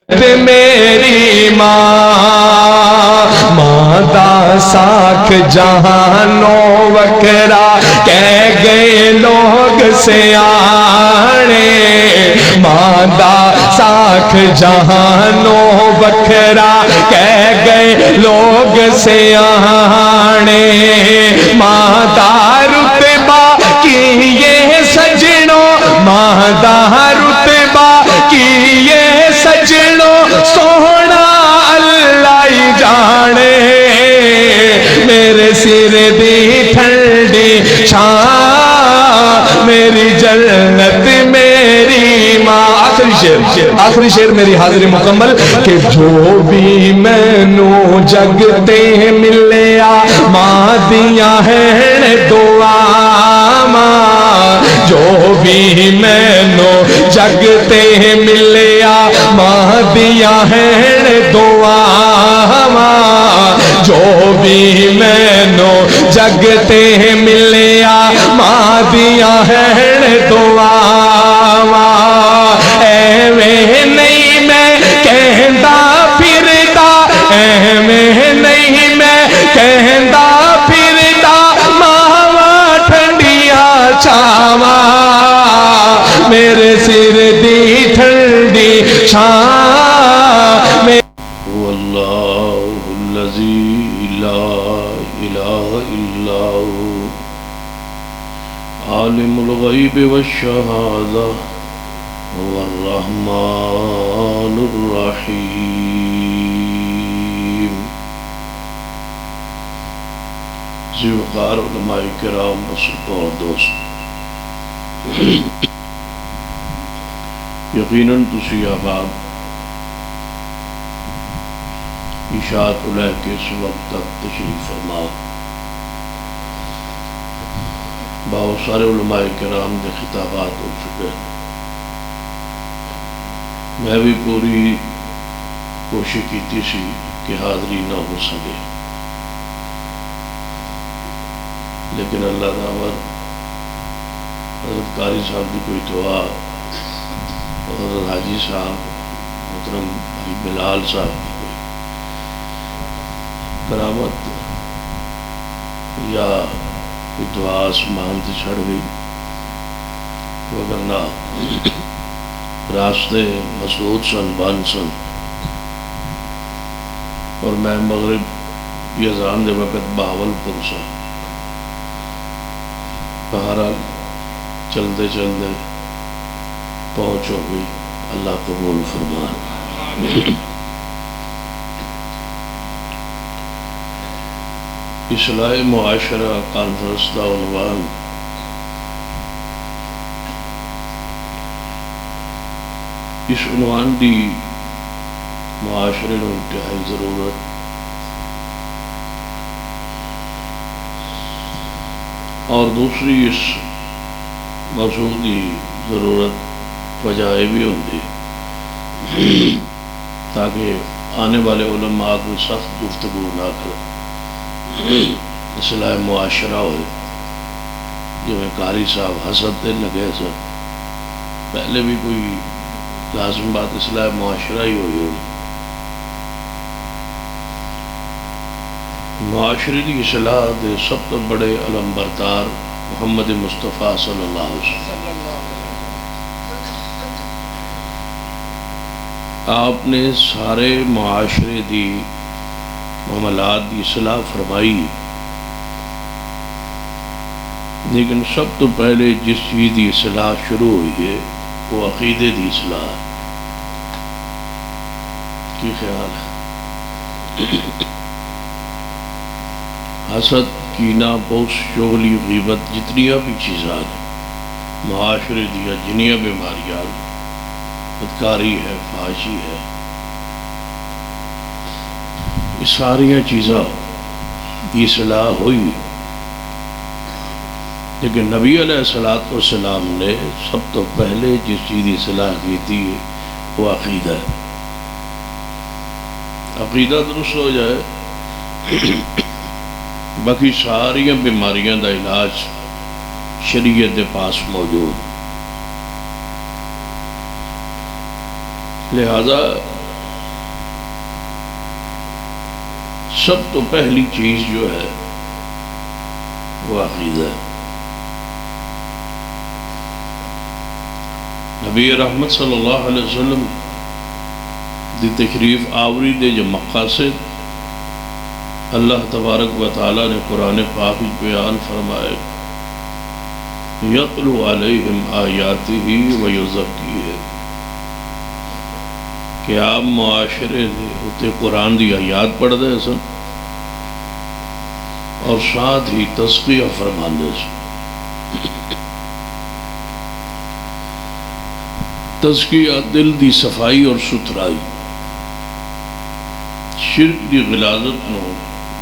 میری ماں دا ساکھ جہانوں وکرا کہہ گئے لوگ سیانے، ماں دا ساکھ جہانوں وکرا کہہ گئے لوگ سیانے، ماں دا رتبہ کی یہ سجنوں، ماں دا رتبہ کی یہ سجنوں سونا اللہ ہی جانے، میرے سر دی ٹھنڈی چھاں میری جنت میری ماں۔ آخری شعر میری حاضری مکمل کہ جو بھی مینو جگتے ملیا ماں دیا ہیں دعا ماں، جو بھی مینو جگتے ملیا ماں دیا ہیں دعا ماں، جو بھی مینو جگتے ملیا ماں دیا ہیں دعا ماں، ایویں نہیں میں کہندا پھردا، ایویں نہیں میں کہندا پھردا، ماواں ٹھنڈیاں چھاواں میرے سر دی ٹھنڈی چھاں۔ واللہ الذی لا الہ الا ہو عالم الغیب والشہادہ هو الرحمن الرحیم۔ زیوقار علماء کرام اور دوست، یقیناً تسی آباد اشاعت علیہ کے اس وقت تک تشریف فرما، بہت سارے علماء کرام کے خطابات ہو چکے ہیں، میں بھی پوری کوشش کی سی کہ حاضری نہ ہو سکے، لیکن اللہ دعوت حضرت قاری صاحب کی کوئی دعا، حضرت حاجی صاحب محترم بھائی بلال صاحب کی کوئی کرامت یا کوئی دعا آسمان سے چڑھ گئی، وگرنہ راستے مسدود سن، بند سن، اور میں مغرب کی اذان دے وقت بہاولپور سے بہرحال چلتے چلتے پہنچ ہو گئی، اللہ قبول فرما۔ اصلاح معاشرہ کانفرنس کا عنوان اس عنوان دی معاشرے کو انتہائی ضرورت، اور دوسری اس موضوع کی ضرورت وجہ بھی ہوتی تاکہ آنے والے علماء کوئی سخت گفتگو نہ کرے، اصلاح معاشرہ ہوئے، جو میں قاری صاحب حسد دے لگے سر، پہلے بھی کوئی لازم بات اصلاح معاشرہ ہی ہوئی، معاشرے کی اصلاح دے سب تو بڑے علم بردار محمد مصطفیٰ صلی اللہ علیہ وسلم، آپ نے سارے معاشرے دی معاملات کی اصلاح فرمائی، لیکن سب تو پہلے جس چیز کی اصلاح شروع ہوئی ہے وہ عقیدے کی اصلاح کی خیال ہے۔ حسد، کینہ، بغض، چغلی، غیبت، جتنیاں بھی چیزاں معاشرے دیا جنیاں بیماریاں، بدکاری ہے، فحاشی ہے، یہ ساریاں چیزاں کی اصلاح ہوئی، لیکن نبی علیہ السلام نے سب تو پہلے جس چیز کی اصلاح کی تھی وہ عقیدہ ہے۔ عقیدہ درست ہو جائے باقی ساری بیماریاں دا علاج شریعت دے پاس موجود، لہذا سب تو پہلی چیز جو ہے وہ عقیدہ ہے۔ نبی رحمت صلی اللہ علیہ وسلم دی تشریف آوری دے جو مقاصد اللہ تبارک و تعالیٰ نے قرآن پاک بیان فرمائے، یتلو علیہم آیاتہ ویزکیہم، کہ آپ معاشرے دے ہوتے قرآن دی آیات پڑھ دے سن اور ساتھ ہی تزکیہ فرمان دے سن۔ تزکیہ دل دی صفائی اور ستھرائی، شرک دی غلاظت نو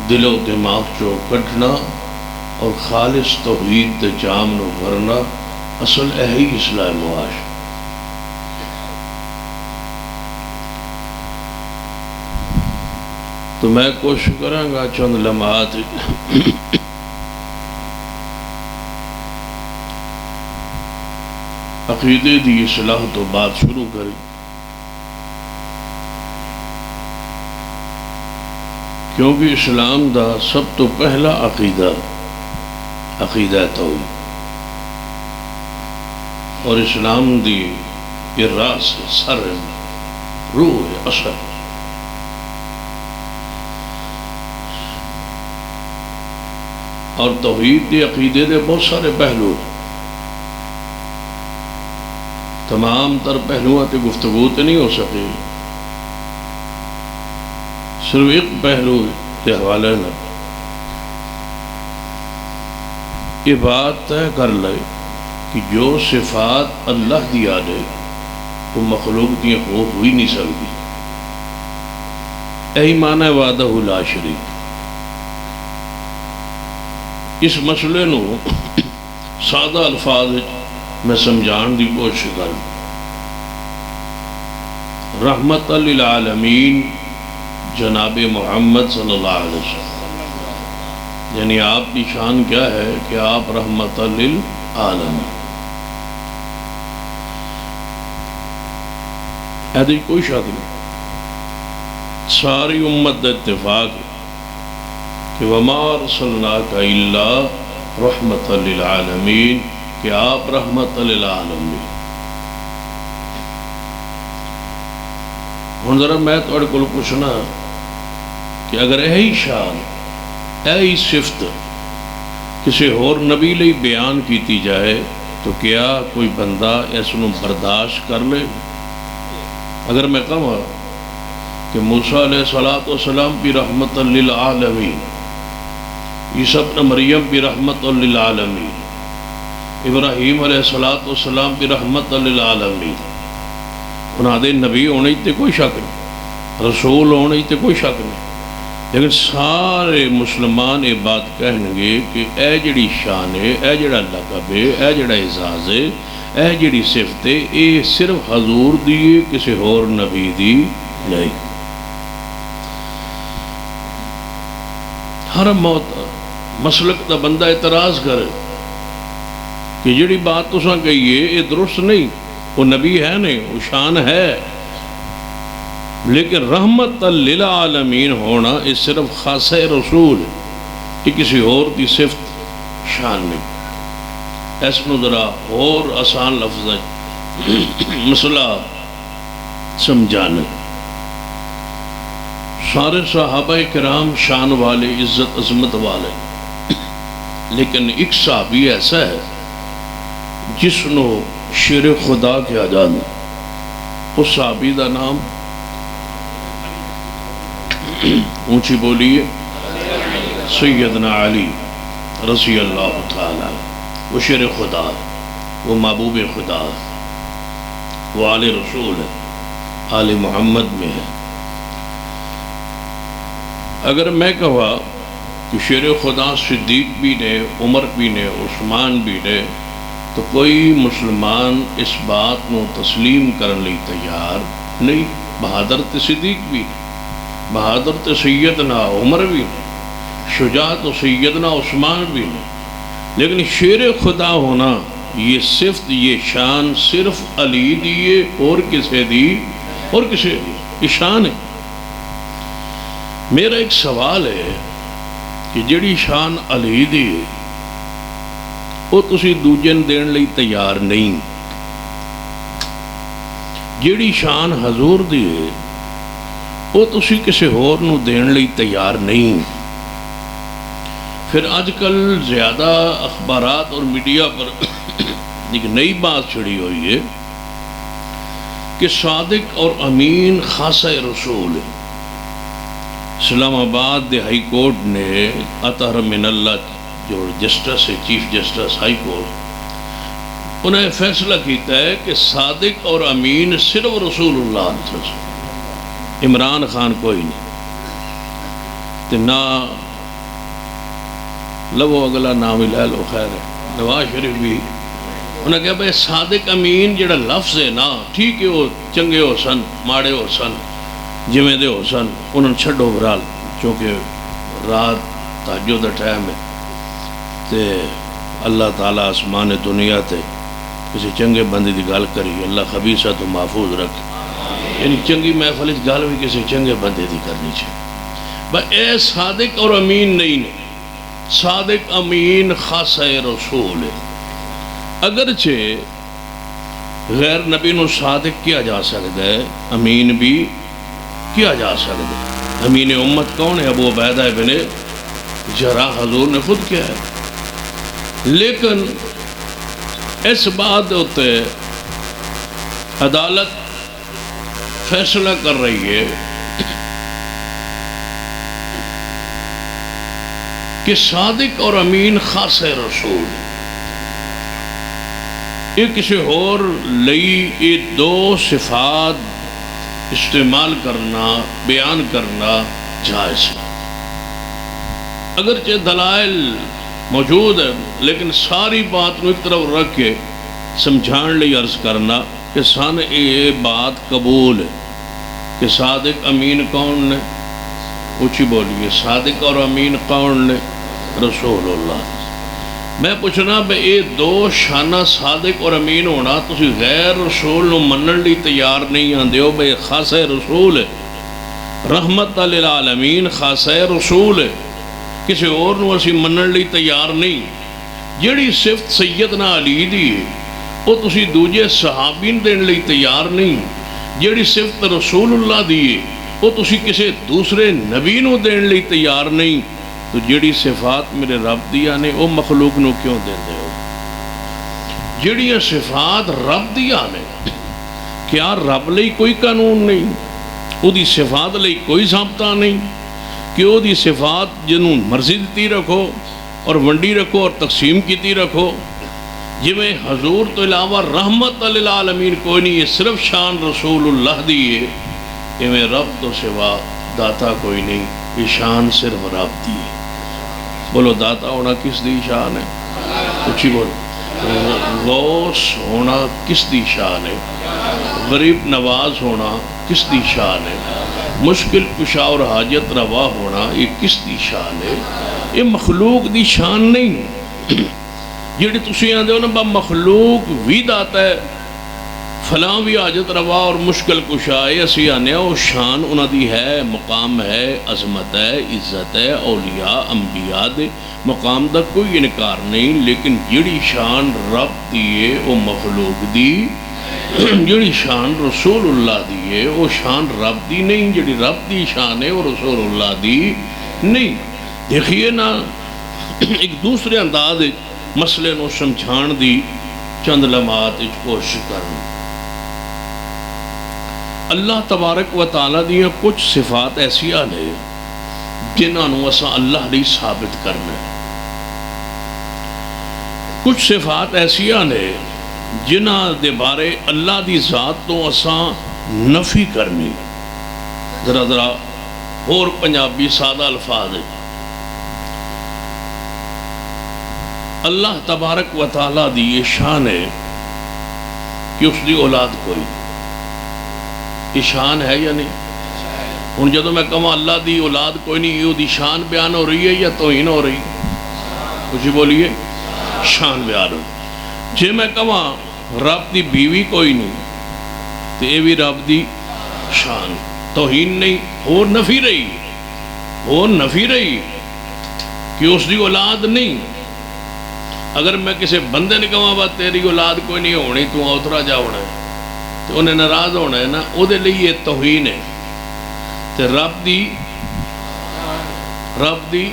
دل و دماغ چو کٹنا اور خالص توحید دے جام نو بھرنا، اصل یہی اصلاح معاش۔ تو میں کوشش کراں گا چند لمحات عقیدے دی اصلاح تو بات شروع کریں، کیونکہ اسلام دا سب تو پہلا عقیدہ توحید، اور اسلام دی یہ راس ہے، سر ہے، روح ہے، اصل ہے۔ اور توحید دی عقیدے دے بہت سارے پہلو ہیں، تمام تر پہلوؤں تے گفتگو تے نہیں ہو سکے، صرف ایک پہلو کے حوالے نہ یہ بات طے کر لے کہ جو صفات اللہ دی آلے وہ مخلوق دی ہوئی نہیں سکتی۔ یہی معنی وحدہ لا شریک۔ اس مسئلے نو سادہ الفاظ میں سمجھان دی کوشش کروں۔ رحمت للعالمین جناب محمد صلی اللہ علیہ وسلم، یعنی آپ کی شان کیا ہے کہ آپ رحمت للعالمین، ایسی کوئی شک نہیں، ساری امت دا اتفاق ہے کہ وما ارسلناک الا رحمت للعالمین، کہ آپ رحمت للعالمین۔ ہن ذرا میں تھوڑے کو پوچھنا کہ اگر یہی شان یہی صفت کسی اور نبی لئی بیان کیتی جائے تو کیا کوئی بندہ اس نو برداشت کر لے؟ اگر میں کہوں کہ موسیٰ علیہ السلام بھی رحمت للعالمین، عیسیٰ ابن مریم بھی رحمت للعالمین، ابراہیم علیہ السلام بھی رحمت للعالمین، انہاں دے نبی ہونے تے کوئی شک نہیں، رسول ہونے تے کوئی شک نہیں، لیکن سارے مسلمان یہ بات کہیں گے کہ اے جڑی شان ہے، اے جڑا لقب ہے، اے جڑا اعزاز ہے، اے جڑی صفت ہے، اے صرف حضور دی کسی اور نبی دی نہیں۔ ہر موت مسلک دا بندہ اعتراض کرے کہ جڑی بات تساں کہیے یہ درست نہیں، وہ نبی ہے نہیں، وہ شان ہے، لیکن رحمت للعالمین ہونا یہ صرف خاصہ رسول ہے، یہ کسی اور دی صفت شان نہیں۔ اس نو ذرا اور آسان لفظ مسئلہ سمجھانا، سارے صحابہ کرام شان والے، عزت عظمت والے، لیکن ایک صحابی ایسا ہے جس نو شیر خدا کیا جانا، اس صحابی دا نام اونچی بولیے سیدنا علی رضی اللہ تعالیٰ، وہ شیر خدا ہے، وہ محبوب خدا ہے، وہ آل رسول ہے، آل محمد میں ہے۔ اگر میں کہا کہ شیر خدا صدیق بھی نے، عمر بھی نے، عثمان بھی نے، تو کوئی مسلمان اس بات نو تسلیم کرنے لی تیار نہیں۔ بہادر تے صدیق بھی، بہادر تے سیدنا عمر بھی، شجاع تو سیدنا عثمان بھی نے، لیکن شیر خدا ہونا یہ صفت، یہ شان صرف علی دیئے اور کسے دی، اور کسے دی، یہ شان ہے۔ میرا ایک سوال ہے کہ جڑی شان علی دی ہے وہ تسی دوجے نوں دین لئی تیار نہیں، جڑی شان حضور دی ہے وہ تسی کسی ہور نوں دین لئی تیار نہیں۔ پھر آج کل زیادہ اخبارات اور میڈیا پر ایک نئی بات چھڑی ہوئی ہے کہ صادق اور امین خاصہ رسول ہے۔ اسلام آباد دے ہائی کورٹ نے اطہر من اللہ جو جسٹس ہے، چیف جسٹس ہائی کورٹ، انہیں فیصلہ کیتا ہے کہ صادق اور امین صرف رسول اللہ علیہ وسلم، عمران خان کوئی نہیں، تے نہ لو اگلا نام ہی لے لو، خیر ہے، نواز شریف بھی انہیں کہا بھائی صادق امین جڑا لفظ ہے نا، ٹھیک ہے وہ چنگے ہو سن ماڑے ہو سن جویں دے ہو سن، انہوں نے چھڈو برال، چونکہ رات تہجد دا ٹائم ہے تے اللہ تعالیٰ آسمان دنیا تے کسی چنگے بندے دی گل کری، اللہ خبیثہ تو محفوظ رکھ، یعنی چنگی محفل اس گل بھی کسی چنگے بندے دی کرنی چاہیے۔ بھائی اے صادق اور امین نہیں نے، صادق امین خاصہ رسول ہے۔ اگرچہ غیر نبی نو صادق کیا جا سکتا ہے، امین بھی کیا جا سکتا ہے۔ امین امت کون ہے؟ ابو عبیدہ بن جراح، حضور نے خود کیا ہے۔ لیکن اس بات ہوتے عدالت فیصلہ کر رہی ہے کہ صادق اور امین خاصہ رسول، یہ کسی اور لئی یہ دو صفات استعمال کرنا، بیان کرنا جائز ہے۔ اگرچہ دلائل موجود ہے لیکن ساری بات کو ایک طرف رکھ کے سمجھان لئی عرض کرنا کہ سن یہ بات قبول ہے کہ صادق امین کون نے؟ اونچی بولیے، صادق اور امین کون نے؟ رسول اللہ۔ میں پوچھنا بے یہ دو شانہ صادق اور امین ہونا، تسی غیر رسول نو منن لی تیار نہیں آندے ہو، بے خاصہ رسول ہے، رحمت للعالمین خاصہ رسول ہے، کسی اور نو اسی منن لی تیار نہیں۔ جڑی صفت سیدنا علی دی ہے وہ تسی دوجے صحابین دین لی تیار نہیں، جڑی صفت رسول اللہ دی ہے وہ تسی کسی دوسرے نبی نو دین لی تیار نہیں، تو جڑی صفات میرے رب دیا نے وہ مخلوق نو کیوں دے دے ہو؟ جڑی صفات رب دیا نے، کیا رب لئی کوئی قانون نہیں؟ وہ دی صفات لئی کوئی ضابطہ نہیں کہ وہ دی صفات جنہوں مرضی دیتی رکھو اور ونڈی رکھو اور تقسیم کیتی رکھو؟ جویں حضور تو علاوہ رحمت للعالمین کوئی نہیں، یہ صرف شان رسول اللہ دی ہے، کہ رب تو سوا داتا کوئی نہیں، یہ شان صرف رب دی ہے۔ بولو داتا ہونا کس دی شان ہے؟ اچھی بولو، غوث ہونا کس دی شان ہے؟ غریب نواز ہونا کس دی شان ہے؟ مشکل کشا اور حاجت روا ہونا یہ کس دی شان ہے؟ یہ مخلوق دی شان نہیں۔ جیڑی تسی آندے ہو نا با مخلوق بھی داتا ہے، فلاں بھی حاجت روا اور مشکل کشا ہے، اسی آنے وہ شان انہاں دی ہے، مقام ہے، عظمت ہے، عزت ہے، اولیاء انبیاء دے مقام دا کوئی انکار نہیں، لیکن جیڑی شان رب دیئے وہ مخلوق دی، جیڑی شان رسول اللہ دیئے وہ شان رب دی نہیں، جیڑی رب دی شان ہے وہ رسول اللہ دی نہیں۔ دیکھئے نا ایک دوسرے انداز مسئلے نو سمجھان دی چند لمحات اس کوشش کرنا۔ اللہ تبارک و تعالیٰ دیا کچھ صفات ایسی آنے جنہاں نو اسا اللہ لئی ثابت کرنا ہے، کچھ صفات ایسی آنے جنہاں دے بارے اللہ دی ذات تو اسا نفی کرنی۔ ذرا اور پنجابی سادہ الفاظ ہے، اللہ تبارک و تعالیٰ دی یہ شان ہے کہ اس دی اولاد کوئی، یہ شان ہے یا نہیں؟ ان جدو میں کہوں اللہ دی اولاد کوئی نہیں، یہ دی شان بیان ہو رہی ہے یا توہین ہو رہی؟ کچھ بولیے، شان بیان ہو رہی۔ جے میں کہوں رب دی بیوی کوئی نہیں تو یہ بھی رب دی شان، توہین نہیں اور نفی رہی، وہ نفی رہی کہ اس دی اولاد نہیں. اگر میں کسی بندے نے کہا با تیری اولاد کوئی نہیں ہونی تو اوترا جا ہونا ہے تو انہیں ناراض ہونا ہے نا، وہ دے لئے یہ توہین ہے. تے رب دی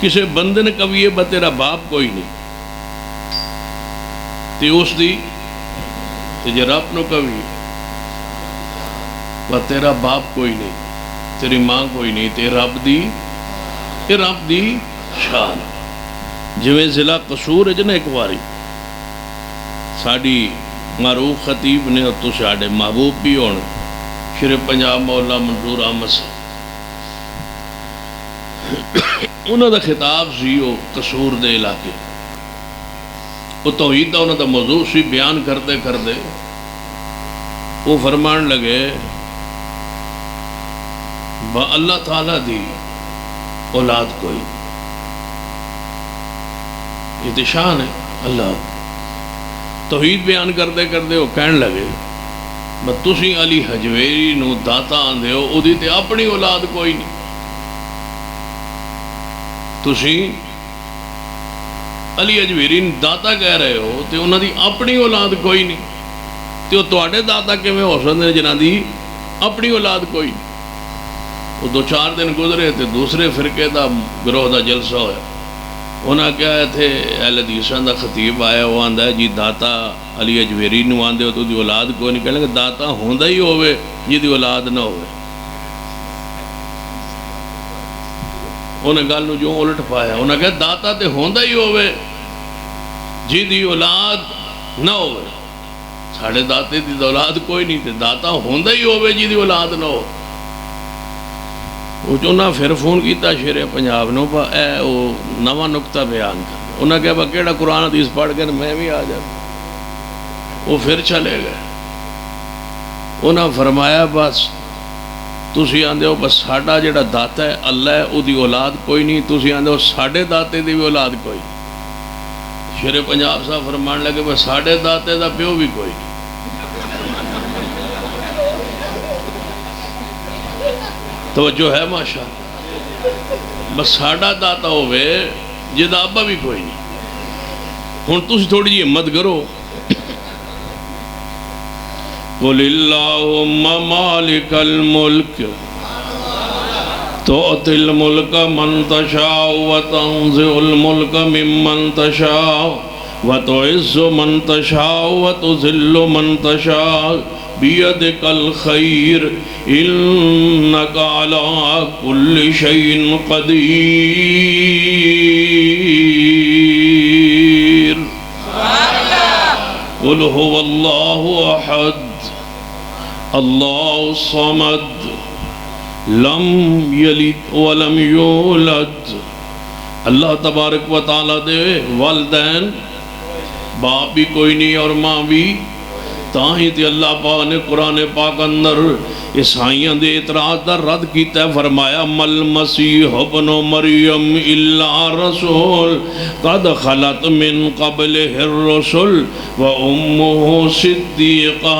کسی بندے نے کبھی یہ با تیرا باپ کوئی نہیں تے اس دی تے جے رب نو کبھی با تیرا باپ کوئی نہیں تیری ماں کوئی نہیں تے رب دی شان. جویں ضلع قصور ہے جنا ایک باری ساڑی معروف خطیب نے اور تو ساڑے محبوب بھی ہونے شیر پنجاب مولا منظور احمد سے انہوں دا خطاب سی وہ قصور دے علاقے وہ توحید دا انہوں دا موضوع سی بیان کرتے کرتے وہ فرمان لگے با اللہ تعالیٰ دی اولاد کوئی یہ تو شان ہے اللہ. توحید بیان کرتے کرتے وہ کہن لگے بس تسی علی حجویری نو داتا آندے ہو او دی تے اپنی اولاد کوئی نہیں. تسی علی حجویری نو داتا کہہ رہے ہو تے انہاں دی اپنی اولاد کوئی نہیں تے وہ تواڈے داتا کیویں ہو سکدے جنہاں دی اپنی اولاد کوئی نہیں. وہ 2-4 دن گزرے تے دوسرے فرقے دا گروہ دا جلسہ ہویا. انہاں کیا تھے اہل حدیثاں دا خطیب آیا وہ آندا ہے جی داتا علی حجویری نو آندے ہو تو دی اولاد کوئی نہیں. کہنے کہ داتا ہوندا ہی ہوئے جی دی اولاد نہ ہوئے. انہیں گل نو جو الٹ پایا انہیں کہا داتا تے ہوندا ہی ہوئے جی دی اولاد نہ ہوئے. ساڑھے داتے دی اولاد کوئی نہیں تے داتا ہوندا ہی ہوئے جی دی اولاد نہ ہوئے. وہ چونہ پھر فون کیتا شیر پنجاب نو پا اے وہ نواں نکتہ بیان کر. انہاں کہا با کیڑا قرآن حدیث پڑھ کے میں بھی آ جاتا. وہ پھر چلے گئے. انہاں فرمایا بس تسی آندے ہو بس ساڑھا جڑا داتا ہے اللہ ہے او دی اولاد کوئی نہیں. تسی آندے ہو ساڑھے داتے دی بھی اولاد کوئی نہیں. شیر پنجاب صاحب فرمان لگے بس ساڑھے داتے دا پیو بھی کوئی نہیں. توجہ ہے ماشاءاللہ. بس ساڑھا داتا ہوئے جدا ابا بھی کوئی نہیں. ہن تسی تھوڑی جی ہمت کرو. قُلِ اللَّهُمَّ مَالِكَ الْمُلْكِ تُؤْتِي الْمُلْكَ مَنْ تَشَاءُ وَتَنْزِعُ الْمُلْكَ مِمَّنْ تَشَاءُ وَتُعِزُّ مَنْ تَشَاءُ وَتُذِلُّ مَنْ تَشَاءُ بِيَدِكَ الْخَيْرُ إِنَّكَ عَلَىٰ كُلِّ شَيْءٍ قَدِيرٌ. قُلْ هُوَ اللَّهُ أَحَدٌ اللَّهُ الصَّمَدُ لَمْ يَلِدْ وَلَمْ يُولَدْ. اللہ تبارک و تعالیٰ دے والدین باپ بھی کوئی نہیں اور ماں بھی تاہی تے اللہ پاک نے قرآن پاک اندر عیسائیاں دے اعتراض دا رد کیتا ہے. فرمایا مل مسیح ابن مریم الا رسول قد خلت من قبلہ الرسل و امہ صدیقہ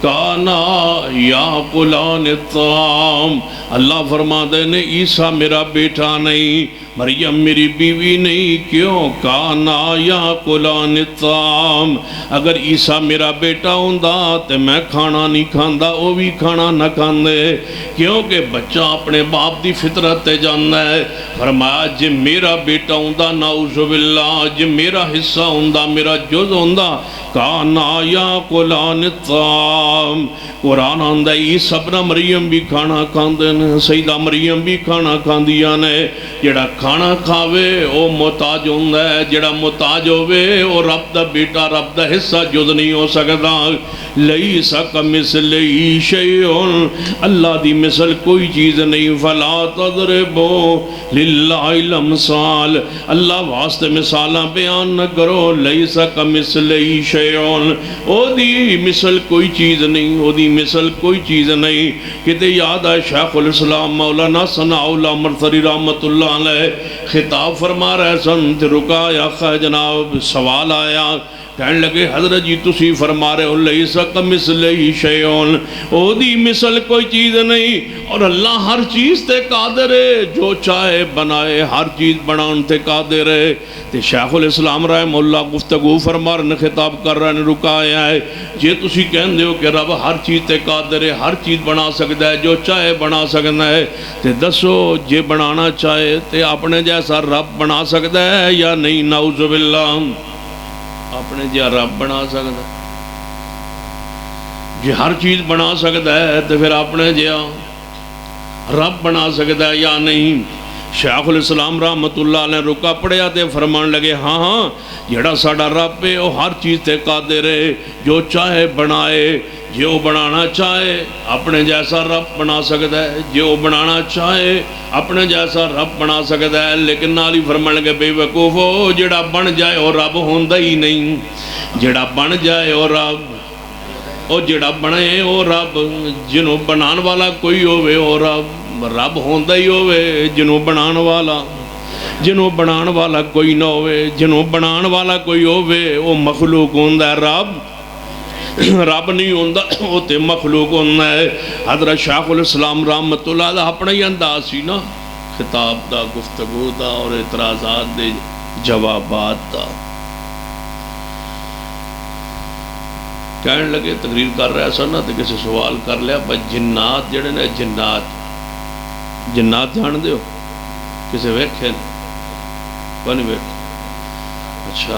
کانا یاکلان الطعام. اللہ فرماتے ہیں عیسیٰ میرا بیٹا نہیں مریم میری بیوی نہیں. کیوں؟ کانا یاکلان الطعام. اگر عیسیٰ میرا بیٹا ہوندا تے میں کھانا نہیں کھاندا وہ بھی کھانا نہ کھاندے. کیونکہ بچہ اپنے باپ دی فطرت تے جاندا ہے. فرمایا جے میرا بیٹا ہوندا نعوذ باللہ جے میرا حصہ ہوندا میرا جز ہوندا کانا یاکلان الطعام. قرآن آندا عیسیٰ ابن مریم بھی کھانا کھاندے نے سیدہ مریم بھی کھانا کھاندیاں نے. جڑا کھانا کھاوے او محتاج ہوندا ہے. جڑا محتاج ہووے او رب دا بیٹا رب دا حصہ جز نہیں ہو سکدا. لیس کمثلہ شیء اللہ دی مثل کوئی چیز نہیں. فلا تضربوا للہ الامثال اللہ واسطے مثالاں بیان نہ کرو. لیس کمثلہ شیء او دی مثل کوئی چیز نہیں او دی مثل کوئی چیز نہیں. کتے یاد ہے شیخ الاسلام مولانا ثناء اللہ مرثری رحمت اللہ علیہ خطاب فرما رہے سن. رکا یا جناب سوال آیا کہنے لگے حضرت جی تسی فرما رہے ہو لیس کمثلہ شیء، او دی مثل کوئی چیز نہیں، اور اللہ ہر چیز تے قادر ہے، جو چاہے بنائے، ہر چیز بنان تے قادر ہے۔ تے شیخ الاسلام رحمہ اللہ گفتگو فرما رہے ہیں، خطاب کر رہے ہیں، رکایا ہے، جے تسی کہندے ہو کہ رب ہر چیز تے قادر ہے، ہر چیز بنا سکتا ہے، جو چاہے بنا سکتا ہے، تے دسو جے بنانا چاہے تے اپنے جیسا رب بنا سکتا ہے یا نہیں؟ نعوذ باللہ، اپنے جا رب بنا سکتا ہے؟ جی ہر چیز بنا سکتا ہے تو پھر اپنے جا رب بنا سکتا ہے یا نہیں؟ شیخ الاسلام رحمت اللہ علیہ رکا پڑیا تے فرمان لگے ہاں ہاں جڑا ساڑا رب ہے وہ ہر چیز تے قادر ہے، جو چاہے بنائے، جو بنانا چاہے اپنے جیسا رب بنا سکتا ہے، جو بنانا چاہے اپنے جیسا رب بنا سکتا ہے۔ لیکن نالی فرمان لگے بے وقوفو، جڑا بن جائے وہ رب ہوندہ ہی نہیں، جڑا بن جائے وہ رب، اور جڑا بنے وہ رب، جنہوں بنان والا کوئی ہوئے وہ رب ہوندہ ہی ہوئے، جنہوں بنان والا کوئی نہ ہوئے، جنہوں بنان والا کوئی ہوئے وہ مخلوق ہوندہ ہے، رب نہیں ہوندہ، وہ تے مخلوق ہوندہ ہے۔ حضرت شیخ الاسلام رحمت اللہ علیہ اپنا ہی انداز سی نا، خطاب دا، گفتگو دا اور اعتراضات دے جوابات دا۔ کہنے لگے تقریر کر رہا ایسا نا تو کسی سوال کر لیا بھائی جنات جڑے نا، جنات جان دے ہو؟ کسی ویکھے کون نہیں ویکھے؟ اچھا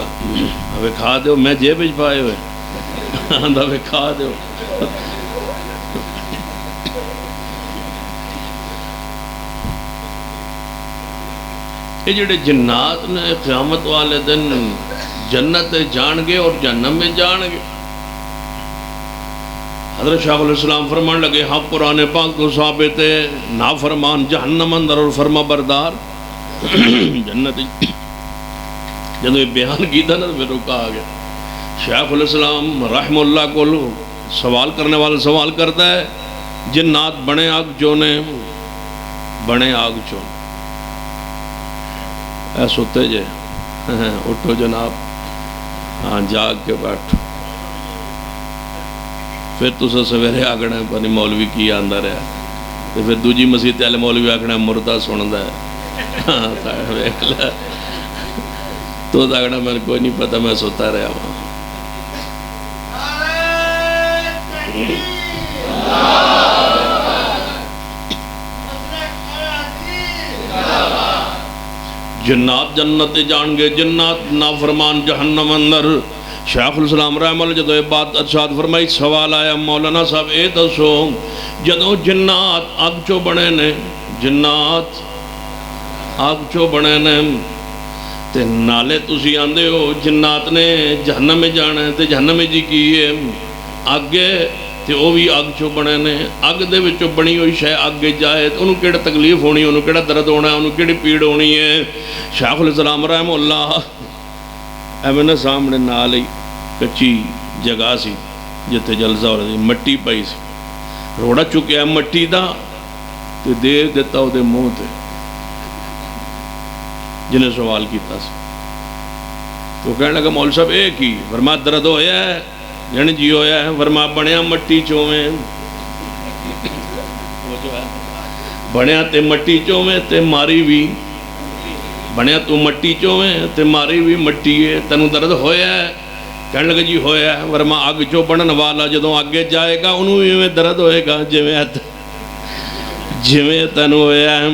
ویکھا دے ہو، میں جیب وچ پائے ہوئے آندھا ویکھا دے ہو۔ یہ جڑے جنات نے قیامت والے دن جنت جان گے اور جہنم میں جان گے۔ حضرت شیخ الاسلام فرمان لگے ہاں قرآن پاک کو ثابت ہے، نافرمان جہنم اندر اور فرما بردار جنت۔ جب یہ بیان کی تھا نا تو پھر رکا آ گیا۔ شیخ الاسلام رحمہ اللہ کو سوال کرنے والا سوال کرتا ہے جنات بنے آگ چونے، بنے آگ چونے، اے سوتے جے اٹھو جناب، ہاں جاگ کے بیٹھو۔ پھر تو سویرے آگنا ہے پانی مولوی کی آندہ رہا، تو پھر دوجی مسیح والے مولوی آگنا ہے مردہ سنندہ ہے، تو آگنا میں کوئی نہیں پتا، میں سوتا رہا وہاں۔ جنات جنت جان گے، جنات نافرمان جہنم اندر۔ شیخ الاسلام رحمہ اللہ جدو یہ بات ارشاد فرمائی، سوال آیا مولانا صاحب اے دسو جدو جنات آگ چو بنے نے، جنات آگ چو بنے نے تے نالے تسی آندے ہو جنات نے جہنم میں جانا ہے تے جہنم میں جی کی ہے آگے تے وہ بھی آگ چو بنے نے، آگ دے وچو بنی ہوئی شے آگے جائے تو انہوں کیڑا تکلیف ہونی، انہوں کیڑا درد ہونا ہے، انہوں کیڑی پیڑ ہونی ہے۔ شیخ الاسلام رحمہ اللہ ایویں نا سامنے نال ہی کچی جگہ سی جتے جلسہ ہو رہا سی، مٹی پئی سی، روڑا چکیا مٹی دا تے دے دیتا ہو دے منہ تے جنہیں سوال کیتا سی۔ تو کہنے لگا مول صاحب ایک ہی، فرما درد ہویا ہے یعنی جی ہویا ہے، فرما بنیا مٹی چویں، بنیا تے مٹی چویں تے ماری بھی، بنیا تو مٹی چویں تے ماری بھی مٹی ہے، تنو درد ہویا ہے؟ کہنے لگا جی ہویا ہے، ورما آگ چو بنن والا جدوں آگے جائے گا انہوں میں درد ہوئے گا جویں تنو ہویا ہے۔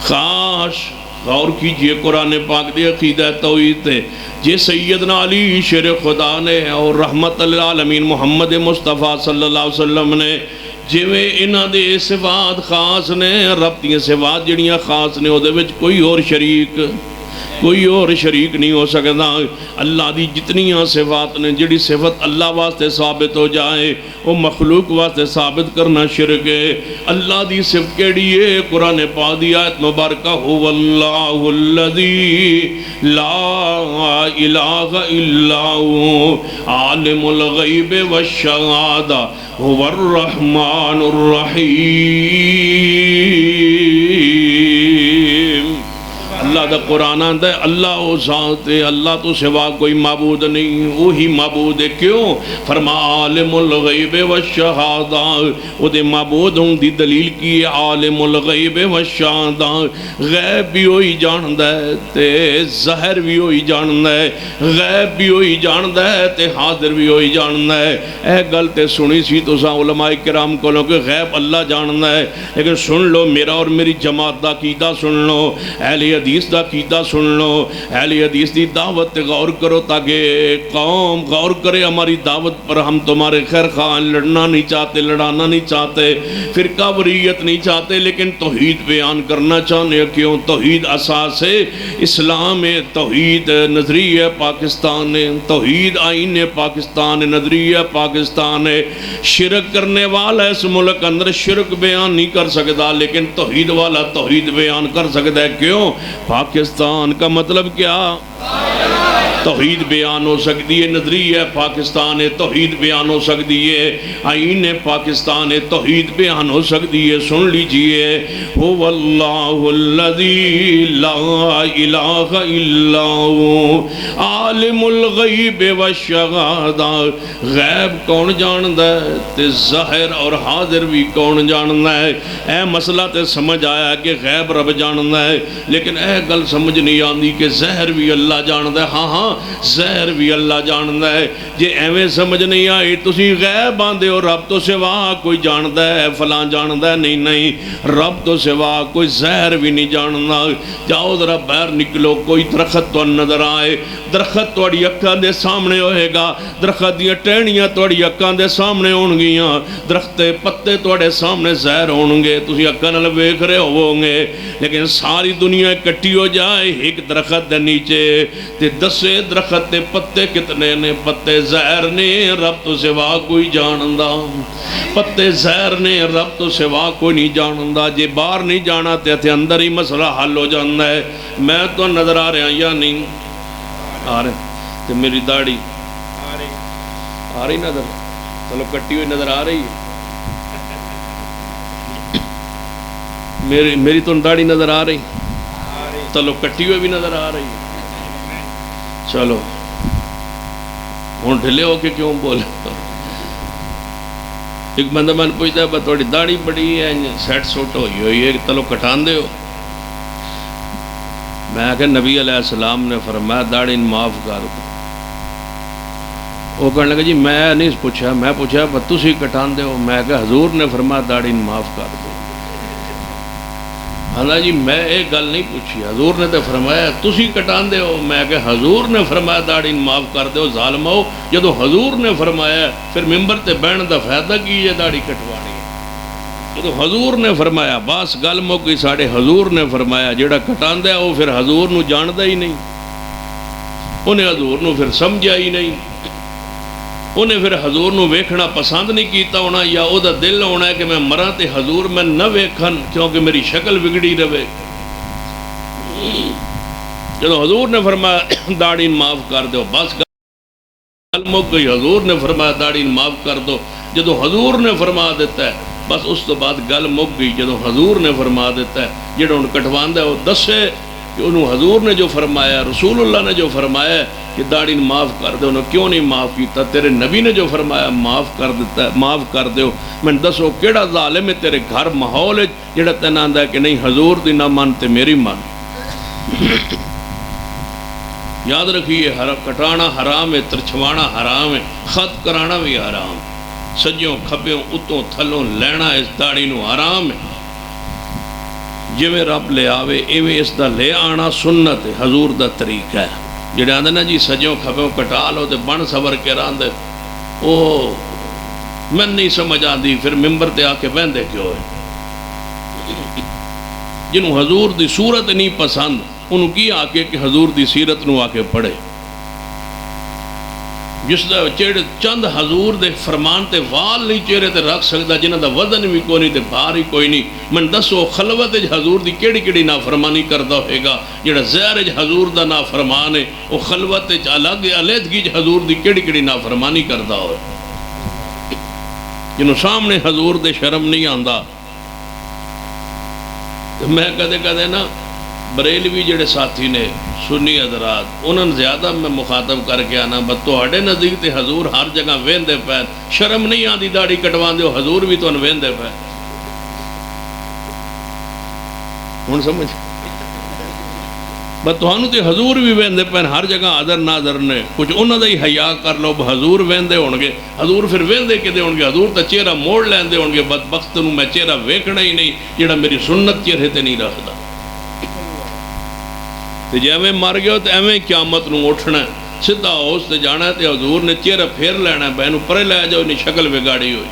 خاش غور کیجئے قرآن پاک دی عقیدہ توحید ہے، جے سیدنا علی شیر خدا نے اور رحمت للعالمین محمد مصطفیٰ صلی اللہ علیہ وسلم نے جویں انہاں دے صفات خاص نے، رب دیاں صفات جڑیاں خاص نے، او دے وچ کوئی اور شریک نہیں ہو سکتا۔ اللہ دی جتنیاں صفات نے، جڑی صفت اللہ واسطے ثابت ہو جائے وہ مخلوق واسطے ثابت کرنا شرک ہے۔ اللہ دی صفت کیڑی ہے؟ قرآن پاک دی آیت مبارکہ هو اللہ الذی لا الہ الا هو عالم الغیب والشہادہ هو الرحمن الرحیم۔ اللہ دا قرآن آتا ہے اللہ او ذات ہے، اللہ تو سوا کوئی معبود نہیں، وہی معبود ہے۔ کیوں؟ فرما عالم الغیب والشہادہ، وہ دے معبود ہوں دی دلیل کی ہے عالم الغیب والشہادہ، غیب بھی ہوئی جاندہ ہے تے ظاہر بھی ہوئی جاندہ ہے، غیب بھی ہوئی جاندہ ہے تے حاضر بھی ہوئی جاندہ ہے۔ اے گل تے سنی سی تو سا علماء کرام کو کہ غیب اللہ جاندہ ہے، لیکن سن لو میرا اور میری جماعت دا عقیدہ سن لو، اہل حدیث دا عقیدہ سن لو، اہل حدیث دی دعوت تے غور کرو تاکہ قوم غور کرے ہماری دعوت پر۔ ہم تمہارے خیر خواہ لڑنا نہیں چاہتے، لڑانا نہیں چاہتے، فرقہ وریت نہیں چاہتے، لیکن توحید بیان کرنا چاہنے۔ کیوں؟ توحید اساس ہے اسلام ہے، توحید نظریہ پاکستان ہے، توحید آئین پاکستان ہے، نظریہ پاکستان ہے۔ شرک کرنے والا اس ملک اندر شرک بیان نہیں کر سکتا، لیکن توحید والا توحید بیان کر سکتا ہے۔ کیوں؟ پاکستان کا مطلب کیا؟ توحید بیان ہو سکتی ہے، نظریہ پاکستان ہے، توحید بیان ہو سکتی ہے، آئین پاکستان ہے، توحید بیان ہو سکتی ہے۔ سن لیجئے، هو اللہ الذی لا الہ الا هو عالم الغیب والشہادہ، غیب کون جاندہ ہے تے ظاہر اور حاضر بھی کون جاندہ ہے۔ اے مسئلہ تے سمجھ آیا کہ غیب رب جاندہ ہے، لیکن اے گل سمجھ نہیں آندی کہ ظاہر بھی اللہ جاندہ ہے۔ ہاں ہاں ظاہر بھی اللہ جاندہ ہے۔ جے ایویں سمجھ نہیں آئی تسی غیب آندے ہو رب تو سوا کوئی جاندہ ہے، فلاں جاندہ ہے، نہیں نہیں، رب تو سوا کوئی ظاہر بھی نہیں جاندہ۔ جاؤ ذرا باہر نکلو، کوئی درخت تو نظر آئے، درخت توڑی اکھاں دے سامنے ہوئے گا، درخت دیا ٹہنیاں توڑی اکھاں دے سامنے ہون گیاں، درخت پتے توڑے سامنے ظاہر ہون گے، تسی اکھاں نال ویکھ رہے ہوں گے، لیکن ساری دنیا کٹی ہو جائے ایک درخت دے نیچے تے دسے درخت دے پتے کتنے نے؟ پتے ظاہر نے، رب تو سوا کوئی جاندہ، پتے ظاہر نے، رب تو سوا کوئی نہیں جاندہ۔ جے باہر نہیں جانا تے اندر ہی مسئلہ حل ہو جاندہ ہے۔ میں تو نظر آ رہا یا نہیں آ رہے؟ تے میری داڑھی آ رہی نظر؟ چلو کٹی ہوئی نظر آ رہی ہے؟ میری تو داڑھی نظر آ رہی؟ چلو کٹی ہوئی بھی نظر آ رہی ہے؟ چلو ہوں ڈھلے ہو کے کیوں بولے؟ ایک بندہ میں نے پوچھتا ہے تھوڑی داڑھی بڑی ہے سیٹ سوٹ ہوئی ہے، چلو کٹان دے ہو؟ میں کہ نبی علیہ السلام نے فرمایا داڑھی معاف کر دو۔ وہ کہنے لگا جی میں نہیں پوچھا، میں پوچھا تسی کٹان دے ہو؟ میں کہ حضور نے فرمایا داڑھی معاف کر دو۔ ہاں جی میں ایک گل نہیں پوچھی، حضور نے تو فرمایا تسی کٹان دے ہو؟ میں کہ حضور نے فرمایا داڑھی معاف کر دو ظالمو، جدو حضور نے فرمایا پھر ممبر تے بہن دا فائدہ کی ہے داڑھی کٹوانی ہے؟ جدو حضور نے فرمایا بس گل موکی، ساڑے حضور نے فرمایا، جیڑا کٹان دے وہ پھر حضور نو جاندہ ہی نہیں، انہیں حضور نو پھر سمجھا ہی نہیں، انہیں پھر حضور نو ویکھنا پسند نہیں کیتا ہونا، یا او دا دل ہونا ہے کہ میں مرا تے حضور میں نہ ویکھن کیونکہ میری شکل بگڑی رہے۔ جدو حضور نے فرمایا داڑھی معاف کر دو بس گل مک گئی، حضور نے فرمایا داڑھی معاف کر دو، جدو حضور نے فرما دیتا ہے بس اس تو بعد گل مک گئی۔ جدو حضور نے فرما دیتا ہے جڑا ان کٹواندا ہے وہ دسے کہ انہوں حضور نے جو فرمایا، رسول اللہ نے جو فرمایا کہ داڑھی معاف کر دے، انہوں کیوں نہیں معاف کیتا؟ تیرے نبی نے جو فرمایا معاف کر دیتا ہے، معاف کر دیو۔ میں دسو کیڑا ظالم ہے تیرے گھر ماحول ہے جڑا تین آندا ہے کہ نہیں حضور دی نہ مان تے میری مان؟ یاد رکھیے کٹانا حرام ہے، ترچھوانا حرام ہے، خط کرانا بھی حرام، سجوں کھبیوں اتوں تھلوں لینا اس داڑھی نو حرام ہے۔ جویں رب لے آوے ایویں اس دا لے آنا سنت ہے، حضور دا طریقہ ہے۔ جڑے آندے نا جی سجوں کھبیوں کٹا لو تے بن سور کے راندے، او میں نہیں سمجھ آندی پھر ممبر تے آ کے بہندے کیوں ہے؟ جنہوں حضور دی صورت نہیں پسند انہوں کی آ کے کہ حضور دی سیرت نو آ کے پڑھے، جس دا چیڑ چند حضور دے فرمان تے وال نہیں چہرے تے رکھ سکتا، جنہ دا وزن بھی کوئی نہیں تے بھار ہی کوئی نہیں۔ من دسو خلوت حضور دی کیڑی کیڑی نافرمانی کردا ہوئے گا؟ جڑا زہر حضور دا نافرمان ہے وہ خلوت الگ علیحدگی حضور دی کیڑی کیڑی نافرمانی کردا ہوئے، جنہوں سامنے حضور دے شرم نہیں آندا۔ میں کدے کدے نا بریلوی جڑے ساتھی نے سنی حضرات انہوں نے زیادہ میں مخاطب کر کے آنا بس تواڈے نزدیک تے حضور ہر جگہ ویندے پے شرم نہیں آندی داڑھی کٹوان دیو حضور بھی تانوں ویندے پے ہن سمجھ بس تانوں تے حضور بھی ویندے پے ہر جگہ حاضر ناظر نے کچھ انہاں دا ہی حیا کر لو حضور ویندے ہون گے حضور پھر ویندے کدے ہون گے حضور تے چہرہ موڑ لیندے ہون گے بدبخت نوں میں چہرہ ویکھنا ہی نہیں جڑا میری سنت چہرے تے نہیں رکھدا تے جے میں مر گیا تے ایویں قیامت نوں اٹھنا سیدھا اس تے جانا تے حضور نے چہرہ پھیر لینا بہنوں پرے لے جاؤ نہیں شکل بگاڑی ہوئی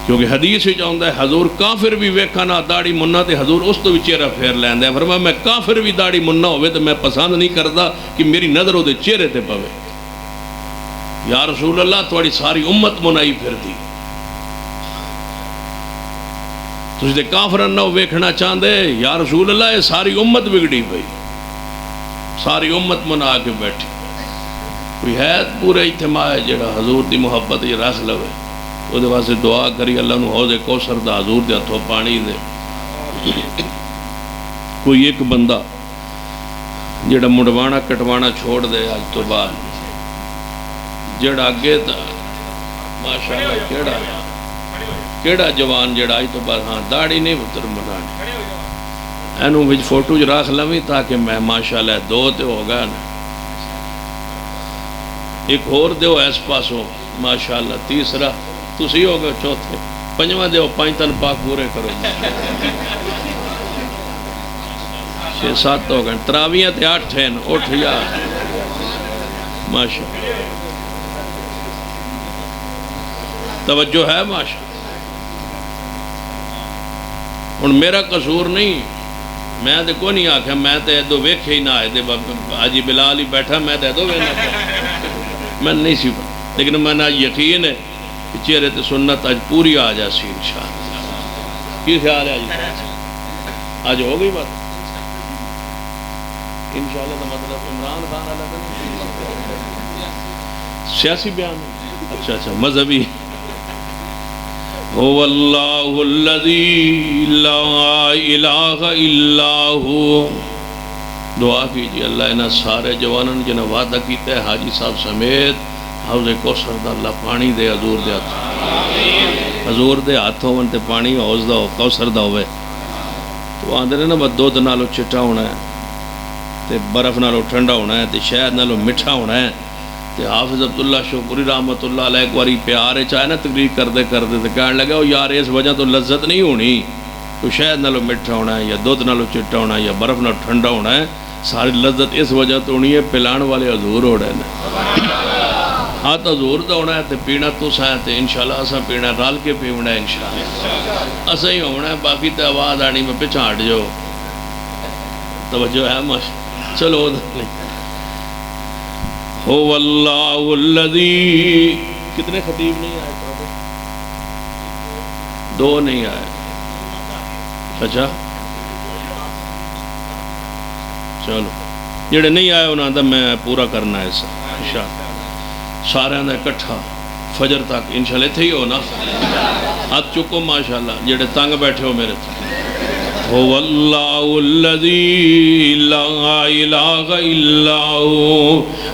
کیونکہ حدیث ہی چاہتا ہے حضور کافر بھی ویکھا نہ داڑھی مننا تے حضور اس تو بھی چہرہ پھیر لیندے ہیں فرمایا میں کافر بھی داڑھی مننا ہوئے تو میں پسند نہیں کرتا کہ میری نظر ہو دے چہرے تے پوے یا رسول اللہ تھوڑی ساری امت منائی پھر دی تجھ دے کافرن نہ ویکھنا چاہندے یا رسول اللہ یہ ساری امت بگڑی پئی ساری امت منا کے بیٹھی کوئی ہے پورے اجتماع ہے جڑا حضور دی محبت یہ رکھ لوے وہ دے واسطے دعا کری اللہ نو حوض کوثر دا حضور دے ہتھوں پانی دے کوئی ایک بندہ جڑا مڑوانا کٹوانا چھوڑ دے آج تو بعد جڑا اگے تا ماشاءاللہ کیڑا جوان جڑا آج تو بعد ہاں داڑھی نہیں پتر منانی اینوں وچ فوٹو جو راکھ لویں تاکہ میں ماشاءاللہ دو تے ہوگا نا ایک اور دیو ایس پاسوں ماشاءاللہ تیسرا تسی ہو گئے چوتھے پنجواں دیو پانچ تن پاک پورے کرو 6-7 ہو گئے تراویاں تے 8 ہیں اٹھ یا ماشاءاللہ توجہ ہے ماشاءاللہ ان میرا قصور نہیں میں تے کو نہیں آکھا میں تے دو ویکھے ہی نہ آئے دے آجی بلال ہی بیٹھا میں تے دو ویکھے میں نہیں سی لیکن میں نے یقین ہے کہ چہرے تے سنت آج پوری آ جا سی انشاءاللہ کی خیال ہے آج ہو گئی بات انشاءاللہ تو مطلب عمران خان علیہ سیاسی بیان اچھا مذہبی هو اللہ الذی لا الہ الا ہو دعا کیجئے اللہ انہا سارے جوانن جنہا وعدہ کیتے ہیں حاجی صاحب سمیت حوض کوثر دا اللہ پانی دے حضور دے ہاتھ حضور دے ہاتھ ہون تے پانی حوض دا کوثر دا ہوئے تو آندھے نے نا بس دودھ نالو چٹا ہونا ہے تے برف نالو ٹھنڈا ہونا ہے تے شہد نالو مٹھا ہونا ہے تے حافظ عبداللہ شوقری رحمت اللہ علیہ ایک واری پیارے چاہے نا تقریر کردے تے کہنے لگا او یار اس وجہ تو لذت نہیں ہونی تو شہد نالو مٹھا ہونا ہے یا دودھ نالو چٹا ہونا ہے یا برف نالو ٹھنڈا ہونا ہے ساری لذت اس وجہ تو ہونی ہے پلان والے حضور ہو رہے ہیں ہاں تو حضور دا ہونا ہے تے پینا تو سائیں تے انشاءاللہ اساں پینا رال کے پیونا ہے انشاءاللہ اساں ہی ہونا ہے باقی تے آواز آنی میں پچھا ہٹ جو توجہ ہے ماشاءاللہ چلو نہیں هو اللہ الذی کتنے خطیب نہیں آئے دو نہیں آئے اچھا چلو جڑے نہیں آئے انہاں دا میں پورا کرنا ہے انشاءاللہ سارے اندر اکٹھا فجر تک انشاءاللہ تھے ہی ہو نا ہاتھ چکو ماشاءاللہ جڑے تنگ بیٹھے ہو میرے تھے هو اللہ الذی لا الہ الا ہو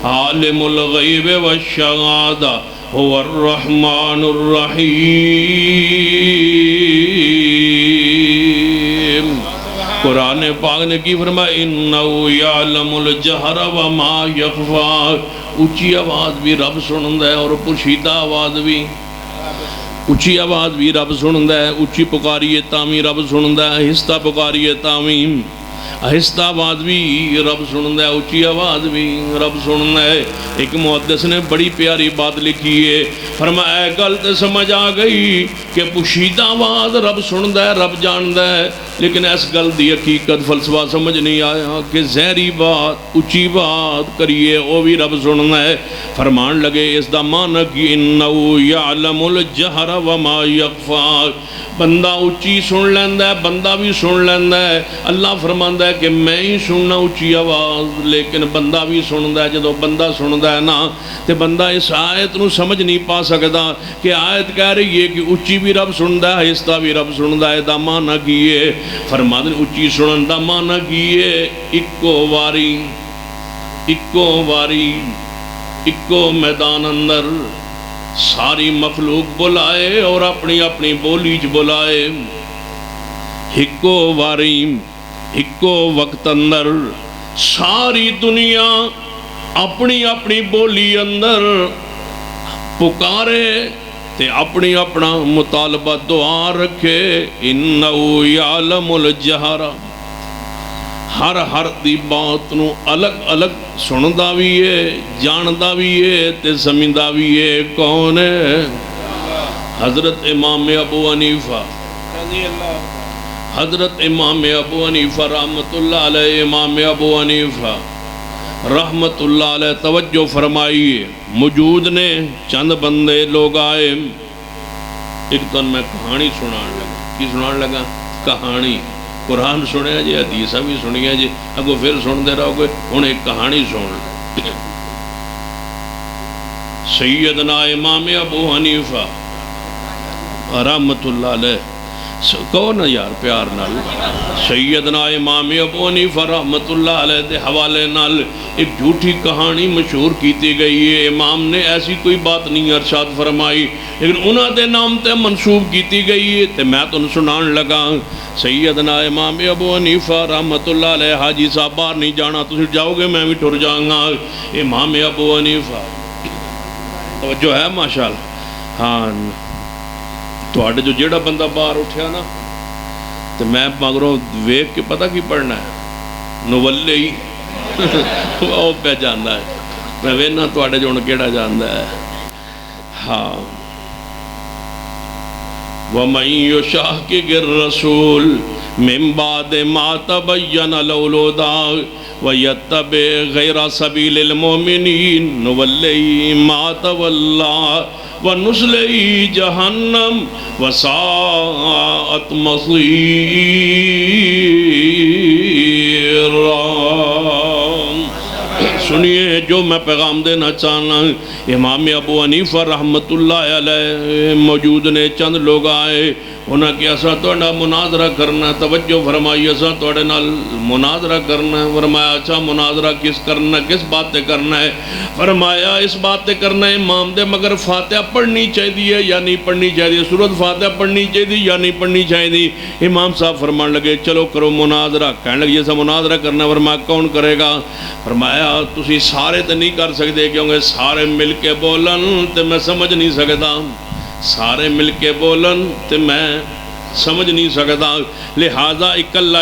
عالم الغیب والشہادہ هو الرحمن الرحیم قرآن پاک نے کی فرمایا انہو یعلم الجہر وما یخفا اونچی آواز بھی رب سنندہ ہے اور پوشیدہ آواز بھی اونچی آواز بھی رب سنندہ ہے اونچی پکاریے تامی رب سنندہ ہے آہستہ پکاریے تامیم آہستہ آواز بھی رب سنندہ ہے اونچی آواز بھی رب سنندہ ہے ایک محدث نے بڑی پیاری بات لکھی ہے فرمایا اے گل تے سمجھ آ گئی کہ پوشیدہ آواز رب سنندہ ہے رب جاندہ ہے لیکن اس گل دی حقیقت فلسفہ سمجھ نہیں آیا کہ زہری بات اونچی بات کریے وہ بھی رب سنندہ ہے فرمان لگے اس دا معنی کہ انہو یعلم الجہر وما یخفا بندہ اونچی سن لیندہ ہے بندہ بھی سن لیندہ ہے اللہ فرمان فرماتا ہے کہ میں ہی سننا اچھی آواز، لیکن بندہ بھی سنتا ہے. جدو بندہ سنتا ہے نا تو بندہ اس آیت نو سمجھ نہیں پا سکتا کہ آیت کہہ رہی ہے کہ اچھی بھی رب سنتا ہے، آہستہ بھی رب سنتا ہے. دا معنی کیے فرماتے ہیں اچھی سنن دا معنی کیے اکو واری اکو میدان اندر ساری مخلوق بلائے اور اپنی اپنی بولی چ بلائے. ہکو واری ہکو وقت اندر ساری دنیا اپنی اپنی بولی اندر پکارے تے اپنی اپنا مطالبہ دعا رکھے. انہو یعلم الجہر، ہر دی بات نو الگ الگ سندا بھی ہے، جاندا بھی ہے تے سمجھدا بھی ہے. کون ہے؟ حضرت امام ابو حنیفہ، حضرت امام ابو حنیفہ رحمت اللہ علیہ. امام ابو حنیفہ رحمت اللہ علیہ توجہ فرمائیے. موجود نے چند بندے لوگ آئے. ایک تو میں کہانی سنان لگا. کی سنان لگا؟ کہانی. قرآن سنیا جی، حدیثہ بھی سنیا جی، اگو پھر سن دے رہو گے. ہن ایک کہانی سن. سیدنا امام ابو حنیفہ رحمت اللہ علیہ، کہو نا یار پیار نال، سیدنا امام ابو حنیفہ رحمت اللہ علیہ دے حوالے نال ایک جھوٹی کہانی مشہور کیتی گئی ہے. امام نے ایسی کوئی بات نہیں ارشاد فرمائی، لیکن انہاں دے نام تے منسوب کیتی گئی ہے تے میں تن سنان لگا. سیدنا امام ابو حنیفہ رحمت اللہ علیہ، حاجی صاحب باہر نہیں جانا، تسی جاؤ گے میں بھی ٹر جاؤں گا. امام ابو حنیفہ توجہ ہے ماشاءاللہ. ہاں تواڈے جو جیڑا بندہ باہر اٹھیا نا تو میں مگروں ویکھ کے پتہ کی پڑھنا ہے، نولی وہ پہ جاندا ہے. میں وینا تواڈے جو ہن کیڑا جاندا ہے. ہاں وَمَن يُشَاقِقِ الرَّسُولَ مِن بَعْدِ مَا تَبَيَّنَ لَهُ الْهُدَىٰ وَيَتَّبِعْ غَيْرَ سَبِيلِ الْمُؤْمِنِينَ نُوَلِّهِ مَا تَوَلَّىٰ وَنُصْلِهِ جَهَنَّمَ وَسَاءَتْ مَصِيرًا. سنیے جو میں پیغام دینا چاہنا. امام ابو حنیفہ رحمت اللہ علیہ موجود نے چند لوگ آئے. انہاں کہ اسا تہاڈا مناظرہ کرنا. توجہ فرمائی، اسا تہاڈے نال مناظرہ کرنا. فرمایا اچھا مناظرہ کس کرنا، کس بات تے کرنا ہے؟ فرمایا اس بات تے کرنا ہے امام دے مگر فاتحہ پڑھنی چاہیے یا نہیں پڑھنی چاہیے، سورۃ فاتحہ پڑھنی چاہیے یا نہیں پڑھنی چاہیے. امام صاحب فرمان لگے چلو کرو مناظرہ. کہنے لگے ایسا مناظرہ کرنا. فرمایا کون کرے گا؟ فرمایا تسی سارے تے نہیں کر سکتے کیونکہ سارے مل کے بولن تے میں سمجھ نہیں سکتا. سارے مل کے بولن تے میں سمجھ نہیں سکتا. لہذا اکلا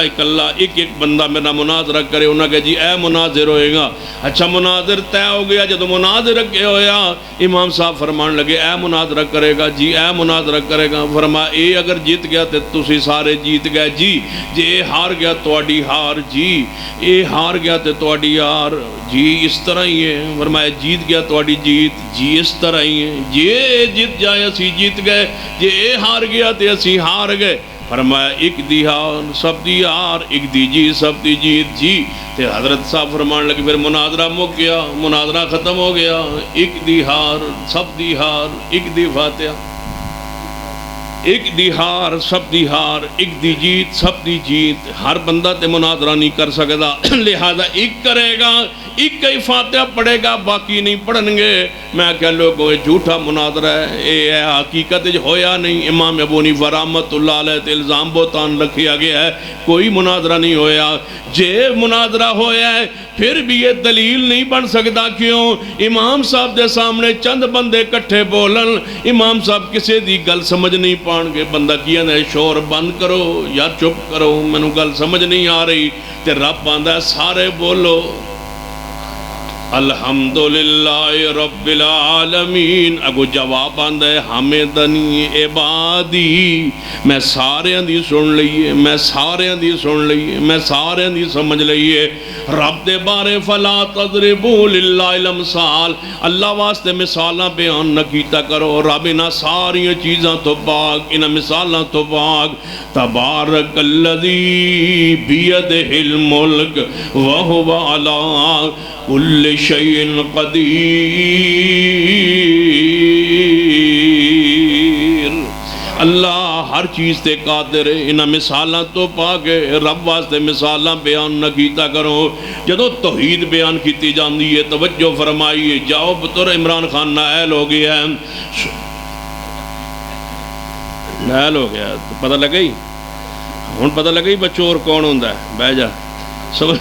ایک بندہ میرا مناظرہ کرے. انہوں نے کہا جی اے مناظر ہوئے گا. اچھا مناظر طے ہو گیا. جب مناظر کے ہویا امام صاحب فرمان لگے اے مناظرہ کرے گا جی، اے مناظرہ کرے گا. فرمایا اے اگر جیت گیا تو تسی سارے جیت گئے جی، جے اے ہار گیا تواڈی ہار جی، اے ہار گیا تو تواڈی ہار جی. اس طرح ہی ہے. فرمایا جیت گیا تواڈی جیت جی، اس طرح ہی ہے. جے جیت جائے اسی جیت گئے، جے اے ہار گیا تو اسی ہار گئے. فرمایا ایک دی ہار سب دی ہار، ایک دی جیت سب دی جیت جی. تے حضرت صاحب فرمان لگے پھر مناظرہ مک گیا، مناظرہ ختم ہو گیا. ایک دی ہار سب دی ہار، ایک دی فاتحہ. ایک دی ہار سب دی ہار، ایک دی جیت سب دی جیت. ہر بندہ تے مناظرہ نہیں کر سکتا. لہذا ایک کرے گا، ایک ہی فاتحہ پڑھے گا، باقی نہیں پڑھن گے. میں کہ لوگوں یہ جھوٹا مناظرہ ہے، یہ حقیقت ہویا نہیں. امام ابو حنیفہ رحمت اللہ علیہ تے الزام بہتان رکھیا گیا ہے، کوئی مناظرہ نہیں ہویا. جے مناظرہ ہویا ہے پھر بھی یہ دلیل نہیں بن سکتا. کیوں؟ امام صاحب دے سامنے چند بندے کٹھے بولن، امام صاحب کسی دی گل سمجھ نہیں پان گے. بندہ کیا نے شور بند کرو یا چپ کرو، میں نو گل سمجھ نہیں آ رہی. تے رب آندا ہے سارے بولو. الحمدللہ رب العالمین. اگو جواب آندہ ہے حمدنی عبادی. میں سارے دی سن لئیے، میں سارے دی سن لئیے، میں سارے دی سمجھ لئیے. رب دے بارے فلا تضربوا للہ الامثال. اللہ واسطے مثالاں بیان نہ کیتا کرو. رب انہاں ساری چیزاں تو پاک، انہاں مثالاں تو پاک. تبارک الذی بیدہ الملک وہو علی کل شیء قدیر. اللہ ہر چیز تے قادر ہے. انہاں مثالاں تو پاک ہے. رب واسطے مثالاں بیان نہ کیتا کرو. جدو توحید بیان کیتی جاندی ہے توجہ فرمائیے. جاؤ بطور عمران خان نائل ہو گیا ہے، نائل ہو گیا تو پتہ لگا ہی ہون پتہ لگا ہی بچور کون ہوندہ ہے. بہ جا سمجھ.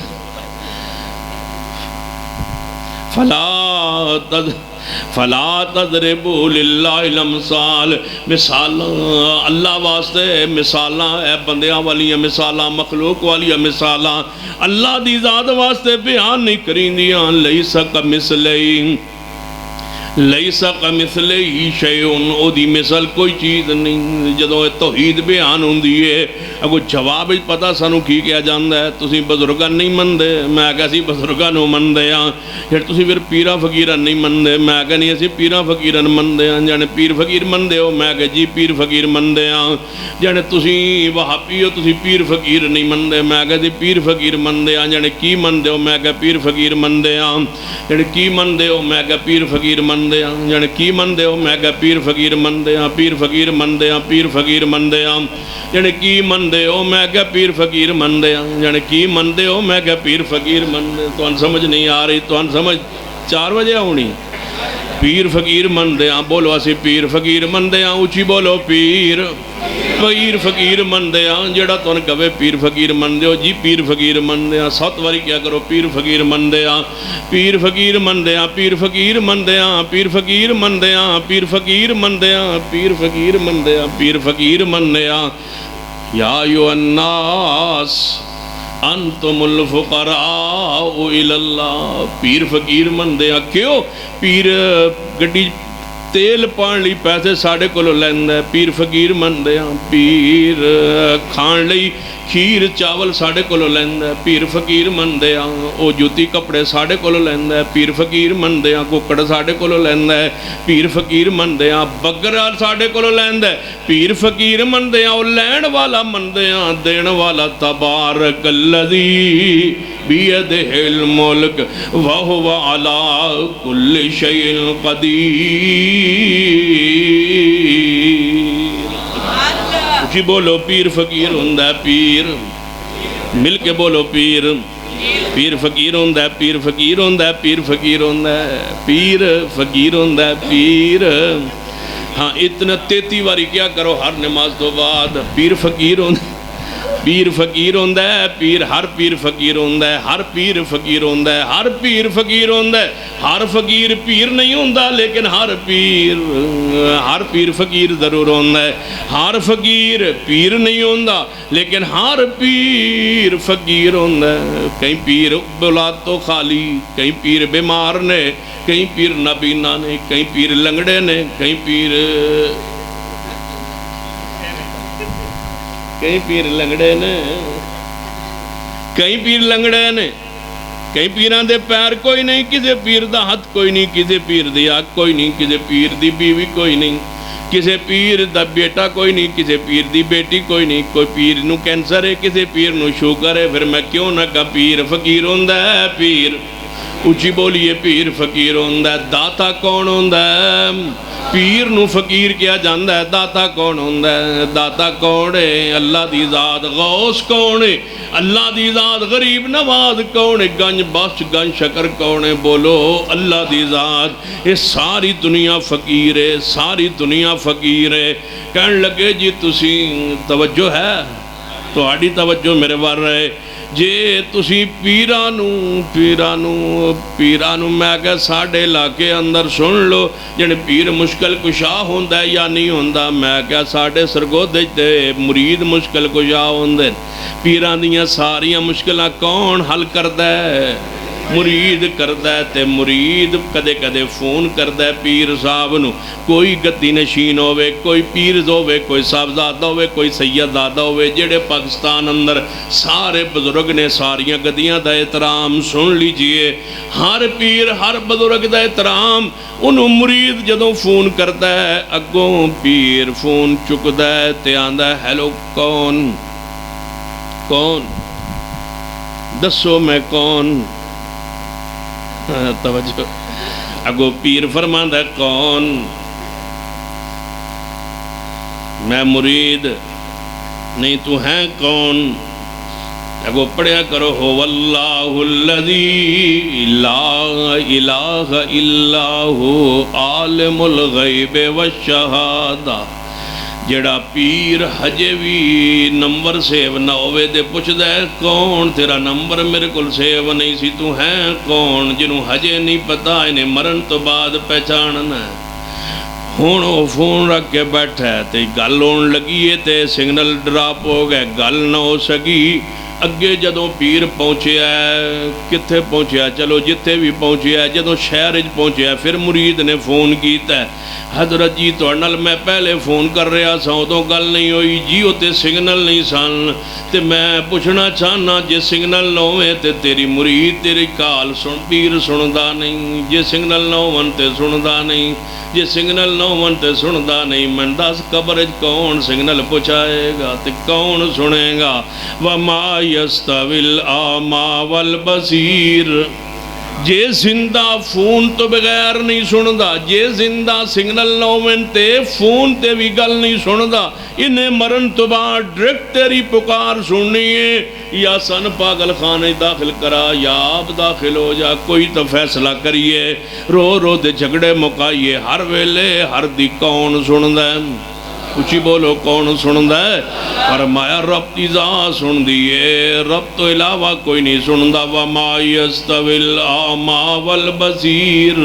فلا تضربوا للہ الامثال. مثالاں اللہ واسطے مثالاں اے بندیاں والیاں مثالاں، مخلوق والیاں مثالاں اللہ دی ذات واسطے بیان نہیں کریندیاں. لیس کمثلہ لیس کمثلہ شیء. او دی مثل کوئی چیز نہیں. جدوں توحید بیان ہوندی ہے اگو جواب پتہ سانو کی کیا جاندا ہے. تسی بزرگاں نہیں مندے، میں کہا سی بزرگاں نو مندے ہاں. پھر تسی پھر پیراں فقیراں نہیں مندے، میں کہا نہیں اسی پیراں فقیراں مندے ہاں. جانے پیر فقیر مندے ہو، میں کہا جی پیر فقیر مندے ہاں. جانے تسی وہابی ہو، تسی پیر فقیر نہیں مندے، میں کہا جی پیر فقیر مندے ہاں. جانے کی مندے ہو، میں کہا پیر فقیر مندے ہاں. جانے کی مندے ہو، میں کہا پیر فقیر مندے ہاں. جانے کی مندے ہو، میں کہا پیر فقیر مندے ہاں. پیر فقیر مندے ہاں، پیر فقیر مندے ہاں. جانے کی مندے ہو، میں کہا پیر فقیر مندے ہاں. جانے کی مندے ہو، میں کہا پیر فقیر مندے. تو ان سمجھ نہیں آ رہی، تو ان سمجھ 4 بجے ہونی. پیر فقیر مندے ہاں. بولو اسی پیر فقیر مندے ہاں. اچھی بولو پیر فقیر مندے ہاں. جیڑا تو ان کہے پیر فقیر مندے ہو، جی پیر فقیر مندے ہاں. 7 واری کیا کرو پیر فقیر مندے ہاں. پیر فقیر مندے ہاں، پیر فقیر مندے ہاں، پیر فقیر مندے ہاں، پیر فقیر مندے ہاں، پیر فقیر مندے ہاں، پیر فقیر مندے ہاں. یا ایھا الناس انتم الفقراء الی اللہ. پیر فقیر مندے ہاں. کیوں؟ پیر گڈی تیل پان لی پیسے ساڑھے کلو لیندہ ہے. پیر فقیر مندے ہاں. پیر کھان لئی کھیر چاول ساڑھے کلو لیندہ ہے. پیر فقیر مندے ہاں. او جوتی کپڑے ساڑھے کلو لیندہ ہے. پیر فقیر مندے ہاں. ککڑ ساڑھے کلو لیندہ ہے. پیر فقیر مندے ہاں. بکرا ساڑھے کلو لیندہ ہے. پیر فقیر مندے ہاں. او لین والا مندے ہاں، دین والا. تبارک الذی بیدہ الملک وہو علی کل شیء قدیر. اچھی بولو پیر فقیر ہوندہ ہے. پیر مل کے بولو پیر. پیر فقیر ہوندہ ہے. پیر فقیر ہوندہ ہے. پیر فقیر ہوندہ ہے. پیر فقیر ہوندہ ہے. پیر ہاں اتنا 33 واری کیا کرو ہر نماز تو بعد. پیر فقیر ہوندہ ہے. پیر فقیر ہوندہ ہے. پیر ہر پیر فقیر ہوندہ ہے. ہر پیر فقیر ہوندہ ہے. ہر پیر فقیر ہوندہ ہے. ہر فقیر پیر نہیں ہوندہ لیکن ہر پیر فقیر ضرور ہوندہ ہے. ہر فقیر پیر نہیں ہوندہ لیکن ہر پیر فقیر ہوندہ ہے. کئی پیر اولاد تو خالی، کئی پیر بیمار نے، کئی پیر نابینا نے، کئی پیر لنگڑے نے، کئی پیر لنگڑے نے، کئی پیر لنگڑے نے. کئی پیران دے پیر کوئی نہیں، کسے پیر دا ہاتھ کوئی نہیں، کسے پیر دی آنکھ کوئی نہیں، کسے پیر دی بیوی کوئی نہیں، کسے پیر دا بیٹا کوئی نہیں، کسے پیر دی بیٹی کوئی نہیں. کوئی پیر نو کینسر ہے، کسے پیر نو شوگر ہے. پھر میں کیوں نہ کہا پیر فقیر ہوندہ ہے. پیر اچھی بولیے پیر فقیر ہوندہ ہے. داتا کون ہوندہ ہے؟ پیر نو فقیر کیا جاندہ ہے. داتا کون ہوندہ ہے؟ داتا کون ہے؟ اللہ دی ذات. غوث کون ہے؟ اللہ دی ذات. غریب نواز کون ہے؟ گنج بخش گنج شکر کون ہے؟ بولو اللہ دی ذات. یہ ساری دنیا فقیر ہے، ساری دنیا فقیر ہے. کہنے لگے جی تسی توجہ ہے تو آڑی توجہ میرے وار رہے جے تسی پیرانو میں کہ ساڑھے علاقے اندر سن لو جنہیں پیر مشکل کشا ہوندہ ہے یا نہیں ہوندہ. میں کہ ساڑھے سرگو دیتے مرید مشکل کشا ہوندہ ہے. پیران دیاں ساریاں مشکلہ کون حل کردہ ہے؟ مرید کردا ہے تے مرید کدے کدے فون کردا ہے پیر صاحب نو، کوئی گدی نشین ہوئے، کوئی پیر ہوئے، کوئی صاحبزادہ ہوئے، کوئی سیدزادہ ہوئے، جڑے پاکستان اندر سارے بزرگ نے ساریاں گدیاں دا احترام سن لیجئے، ہر پیر ہر بزرگ دا احترام، انہوں مرید جدوں فون کردا ہے اگوں پیر فون چکدا ہے تے آندا ہے ہیلو کون دسو میں کون، توجہ، اگو پیر فرماندا ہے کون، میں مرید، نہیں تو ہے کون، اگو پڑھیا کرو ہو واللہ الذی لا الہ الا ہو عالم الغیب والشہادہ، جڑا پیر ہجے بھی نمبر سیو نہ ہوئے دے پوچھدا ہے کون تیرا نمبر میرے کل سیو نہیں سی تو ہے کون، جنہوں ہجے نہیں پتا انہیں مرن تو بعد پہچاننا ہے، ہون وہ فون رکھ کے بیٹھا ہے تے گل ہون لگی ہے تے سگنل ڈراپ ہو گئے، گل نہ ہو سکی، اگے جدوں پیر پہنچیا ہے کتھے پہنچیا، چلو جتھے بھی پہنچیا ہے، جدوں شہر پہنچیا ہے پھر مرید نے فون کیتا ہے، حضرت جی تو انل میں پہلے فون کر رہا سا تو گل نہیں ہوئی جی، ہوتے سگنل نہیں سن تے میں پوچھنا چاہنا جے سگنل نہ ہوئے تے تیری مرید تیری کال سن پیر سندا نہیں، جے سگنل نہ ہون تے سندا نہیں، جے سگنل نہ ہون تے سندا نہیں، من دس قبر کون سگنل پہنچائے گا تے کون سنے گا، وما یستوی الاعمی والبصیر، جے زندہ فون تو بغیر نہیں سندا، جے زندہ سگنل نہ ہوئے تے فون تے بھی گل نہیں سندا، انہیں مرن تو بعد ڈریکٹ تیری پکار سننی ہے، یا سن پاگل خانے داخل کرا یا آپ داخل ہو جا، کوئی تو فیصلہ کریے، رو رو دے جھگڑے مکائیے، ہر ویلے ہر دی کون سندا ہے، کچھ بولو کون سندا ہے، فرمایا رب دی ذات سن دیئے، رب تو علاوہ کوئی نہیں سندا، وما یستوی الاعمی والبصیر،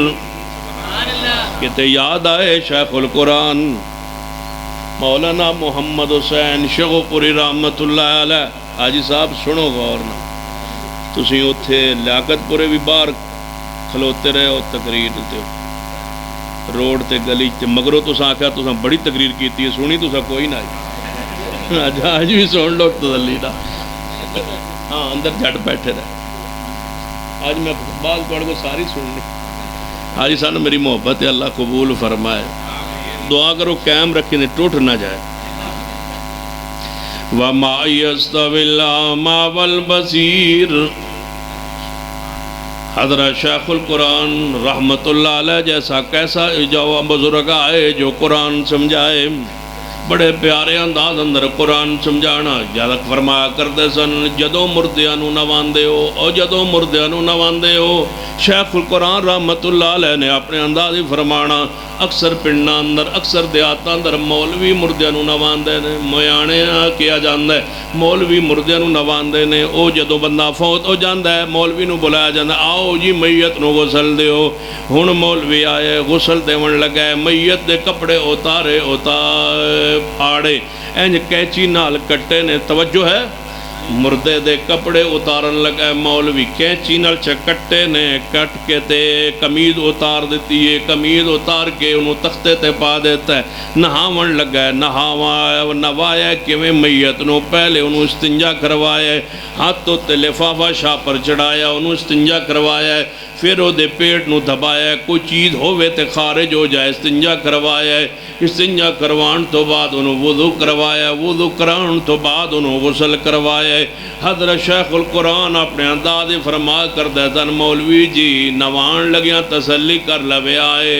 کہتے یاد آئے شیخ القرآن مولانا محمد حسین شیخوپوری رحمت اللہ علیہ، حاجی صاحب سنو غور نہ، تسی اتھے لیاقت پورے بھی باہر کھلوتے رہے ہو تقریر تے روڈ تے گلی تے مگرو تو آکھا تو بڑی تقریر کیتی ہے، سنی تو کوئی نہ آئی، آج بھی سن لو تسلی دا، ہاں اندر جھٹ بیٹھے رہے، آج میں بات پڑھ کو ساری سننی، حاجی صاحب میری محبت ہے، اللہ قبول فرمائے، دعا کرو قائم رکھیں ٹوٹ نہ جائے، وَمَا يَسْتَوِي الْأَعْمَى وَالْبَصِيرُ، حضرت شیخ القرآن رحمت اللہ علیہ جیسا کیسا جو بزرگ آئے جو قرآن سمجھائے، بڑے پیارے انداز اندر قرآن سمجھانا، جادک فرمایا کرتے سن جدو مردیانو نواندے ہو او جدو مردیانو نواندے ہو، شیخ القرآن رحمت اللہ علیہ نے اپنے اندازی فرمانا، اکثر پنڈا اندر اکثر دیاتا اندر مولوی مردیانو نواندے نے، میانے کیا جاندہ ہے، مولوی مردیانو نواندے نے، او جدو بندہ فوت ہو جاندہ ہے مولوی نو بلایا جاندہ ہے، آؤ جی میت نو غسل دے ہو، ہن مولوی آئے غسل دے ون لگائے، میت دے کپڑے اتارے پھاڑے، اینج کیچی نال کٹے نے، توجہ ہے، مردے دے کپڑے اتارن لگا مولوی کینچی نال چکٹے نے کٹ کے تے کمیز اتار دیتی ہے، کمیز اتار کے انہوں تختے تے پا دیتا ہے، نہاون لگا ہے، نوایا کہ میں میت نو پہلے انہوں استنجا کروایا ہے، ہاتھوں تے لفافہ شاہ پر چڑھایا انہوں استنجا کروایا ہے، پھر وہ دے پیٹ نو دھبایا ہے، کوئی چیز ہوئے تے خارج ہو جائے استنجا کروایا ہے، استنجا کروان تو بعد انہوں وضو کروایا ہے، وضو کران تو بعد انہوں غسل کروایا ہے۔ حضرت شیخ القرآن اپنے انداز فرما کر دیتا مولوی جی نوان لگیاں تسلی کر لوے آئے،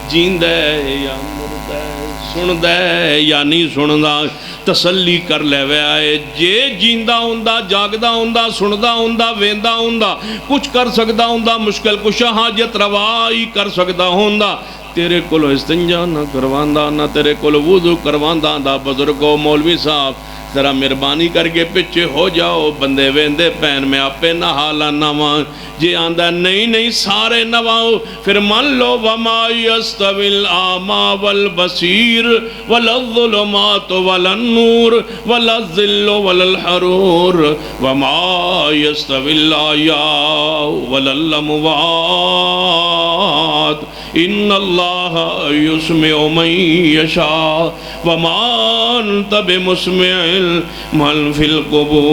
جیند ہے یا مرد ہے، سند ہے یا نہیں سندہ، تسلی کر لے آئے، جے جیندہ ہوندہ جاگدہ ہوندہ سندہ ہوندہ ویندہ ہوندہ کچھ کر سکدہ ہوندہ مشکل کشا حاجت روائی کر سکدہ ہوندہ، تیرے کلو استنجا نہ کرواندہ نہ تیرے کلو وضو کرواندہ دا بزرگو مولوی صاحب ذرا مہربانی کر کے پیچھے ہو جاؤ. بندے ویندے پین میں آپے نہا لانا وا. جی آندا نہیں نہیں سارے نواؤ. پھر من لو وما یستوی الاعمی والبصیر ولا الظلمات ولا النور ولا الظل ولا الحرور وما یستوی الاحیاء ولا الاموات ان اللہ یسمع من یشاء وما انت بمسمع من فی القبور.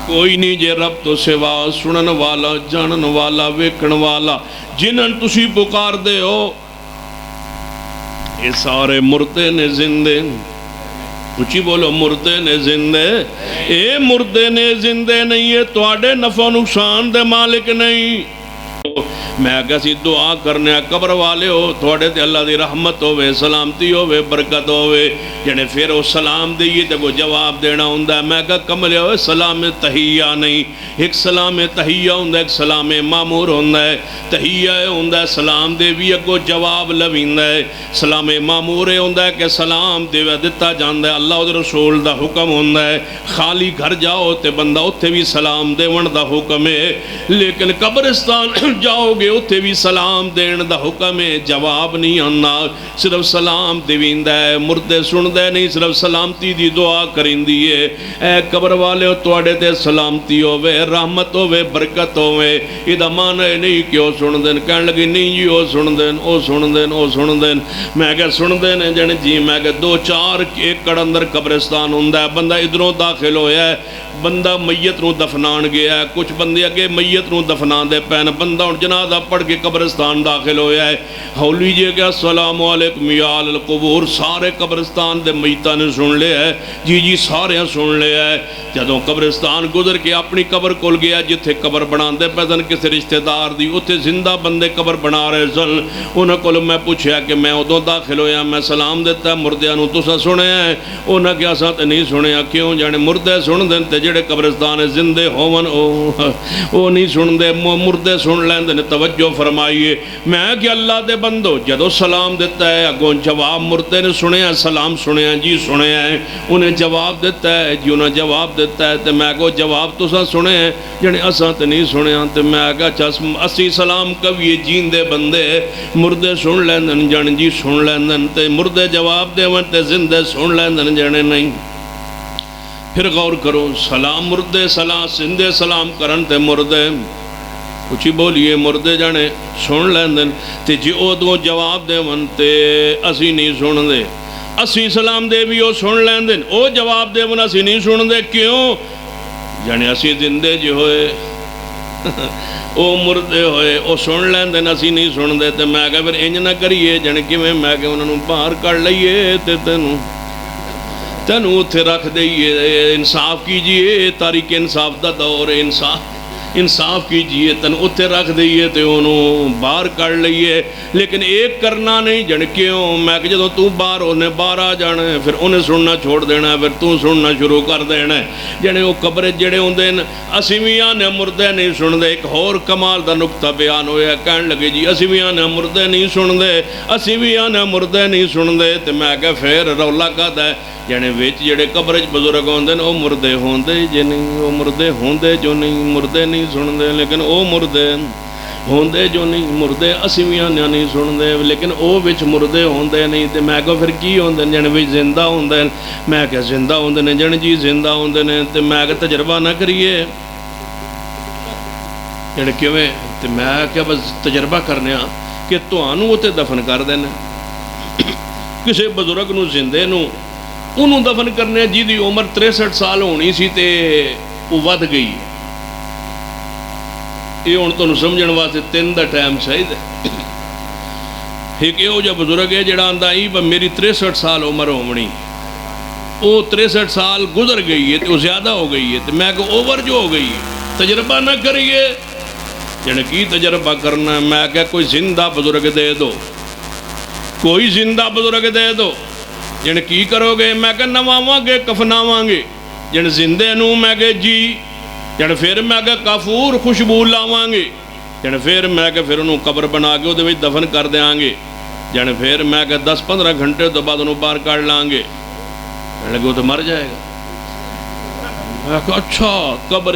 کوئی نہیں جے رب تو سوا سنن والا جانن والا ویکھن والا. جنہاں تسی پکار دے ہو یہ سارے مردے نے زندے. اچھی بولو مردے نے زندے. اے مردے نے زندے نہیں ہے تواڈے نفع و نقصان دے مالک نہیں. میں کسی دعا کرنے قبر والے ہو تھوڑے تے اللہ دی رحمت ہوئے سلامتی ہوئے برکت ہوئے جنے پھر وہ سلام دیئے تے وہ جواب دینا ہوندہ ہے. میں کہا کملے ہوئے سلام تحیہ نہیں. ایک سلام تحیہ ہوندہ ہے ایک سلام معمور ہوندہ ہے. تحیہ ہوندہ ہے سلام دے بھی اگو جواب لویندہ ہے. سلام معمور ہوندہ ہے کہ سلام دے بھی دیتا جاندہ ہے. اللہ و رسول دا حکم ہوندہ ہے خالی گھر جاؤ تے بندہ اتھے بھی سلام دے ون دا حکم ہے. لیکن قبرستان جاؤ گے اتھے بھی سلام دین دا حکم ہے. جواب نہیں آنا صرف سلام دیویندہ ہے. مردے سندے نہیں صرف سلامتی دی دعا کرندی ہے. اے قبر والے توڑے تے سلامتی ہوئے رحمت ہوئے برکت ہوئے. یہ معنی نہیں کہ وہ سن دین. کہنے لگی نہیں جی وہ سن دین وہ سن دین وہ سن دین. میں کہ سن دین جن جی میں کہ 2-4 ایکڑ اندر قبرستان ہوندہ ہے. بندہ ادھروں داخل ہویا ہے. بندہ میت نو دفنان گیا ہے. کچھ بندے اگے میت نو دفنان دے پین. بندہ اور جنازہ پڑھ کے قبرستان داخل ہویا ہے. ہولی جی کہ السلام علیکم یا اہل القبور. سارے قبرستان دے میتاں نے سن لے ہے. جی جی سارے سن لے ہے. جدوں قبرستان گزر کے اپنی قبر کول گیا جتھے قبر بنا دے پیسن کسی رشتہ دار دی اتھے زندہ بندے قبر بنا رہے سن. انہوں کو میں پوچھیا کہ میں ادوں داخل ہویا میں سلام دیتا ہے مردیاں نو تسا سنے ہیں. انہوں کیا ساتھ نہیں سنیا. کیوں جانے مردے سن دین تے جڑے قبرستان زندے ہون او نہیں سن دے. مردے سن لین دے. توجہ فرمائیے. میں کہ اللہ دے بندو جدو سلام دیتا ہے اگوں جواب مردے نے سنے ہیں سلام سنے ہیں جی سنے ہیں. انہیں جواب دیتا ہے جی انہیں جواب دیتا ہے. تے میں کو جواب تو سا سنے ہیں جنہیں اساں تے نہیں سنے ہیں. تے میں کہا چاس اسی سلام کبھی جین دے بندے مردے سن لیندن جن جی سن لیندن. تے مردے جواب دے ون تے زندے سن لیندن جنے نہیں. پھر غور کرو سلام مردے سلام زندے سلام کرن تے مردے کچھ بولیے مردے جانے سن لیندن. تے جی او دو جواب دے ون تے اسی نہیں سن دے. اسی سلام دے بھی او سن لیندن. او جواب دے ون اسی نہیں سن دے. کیوں جانے اسی زندے جی ہوئے او مردے ہوئے او سن لیندن اسی نہیں سن دے. تے میں کہا پھر انج نہ کریے جانے کی میں کہ انہوں نے باہر کر لئیے تے تینوں اتھے رکھ دئیے. انصاف کیجئے. تاریخ انصاف دا دور انصاف کیجئے. تینوں اتھے رکھ دئیے تے انہوں باہر کر لئیے. لیکن ایک کرنا نہیں جن کیوں میں کہ جدو تو باہر انہیں باہر آ جانا ہے پھر انہیں سننا چھوڑ دینا ہے. پھر تو سننا شروع کر دینا ہے. جنے وہ قبر جڑے ہوں دین اسیویاں نے مردے نہیں سن دے. ایک اور کمال دا نقطہ بیان ہویا. کہنے لگے جی اسیویاں نے مردے نہیں سن دے اسیویاں نے مردے نہیں سن دے. تے میں کہ پھر رولا کا ہے جنے ویچ جڑے قبرج بزرگ ہوندے او مردے ہوندے جے نہیں. او مردے ہوندے جو نہیں مردے نہیں سن دے. لیکن او مردے ہوندے جو نہیں مردے اسیویاں نہیں سن دے. لیکن او وچ مردے ہوندے نہیں. تے میں کہو پھر کی ہوندے جنے وچ زندہ ہوندے. میں کہ زندہ ہوندے نے جن جی زندہ ہوندے نے. تے میں کہ تجربہ نہ کریے جڑے کیویں. تے میں کہ بس تجربہ کرنے کہ تانوں اوتے دفن کر دینا. کسے بزرگ نو زندے نو انہوں دفن کرنے جی دی عمر 63 سال ہونی سی تے وہ ود گئی. یہ ہوں تو سمجھن واسطے 3 دا ٹائم چاہیے. ایک یہ جا بزرگ ہے جڑا آندا ہی میری 63 سال عمر ہونی. وہ 63 سال گزر گئی ہے تو زیادہ ہو گئی ہے. تو میں کہ اوور جو ہو گئی ہے تجربہ نہ کریے. جن کی تجربہ کرنا ہے میں کہ کوئی زندہ بزرگ دے دو. کوئی زندہ بزرگ دے دو. جن کی کرو گے میں کہ نواواں گے کفناواں گے. جن زندے نو میں کہ جی جن پھر میں کہ کافور خوشبو لاواں گے. جن پھر میں کہ پھر انہوں قبر بنا کے وہ دفن کر دیاں گے. جانے پھر میں کہ 10-15 گھنٹے تو بعد انہوں باہر کاٹ لائیں گے. کہنے لگے وہ تو مر جائے گا. میں کہا اچھا قبر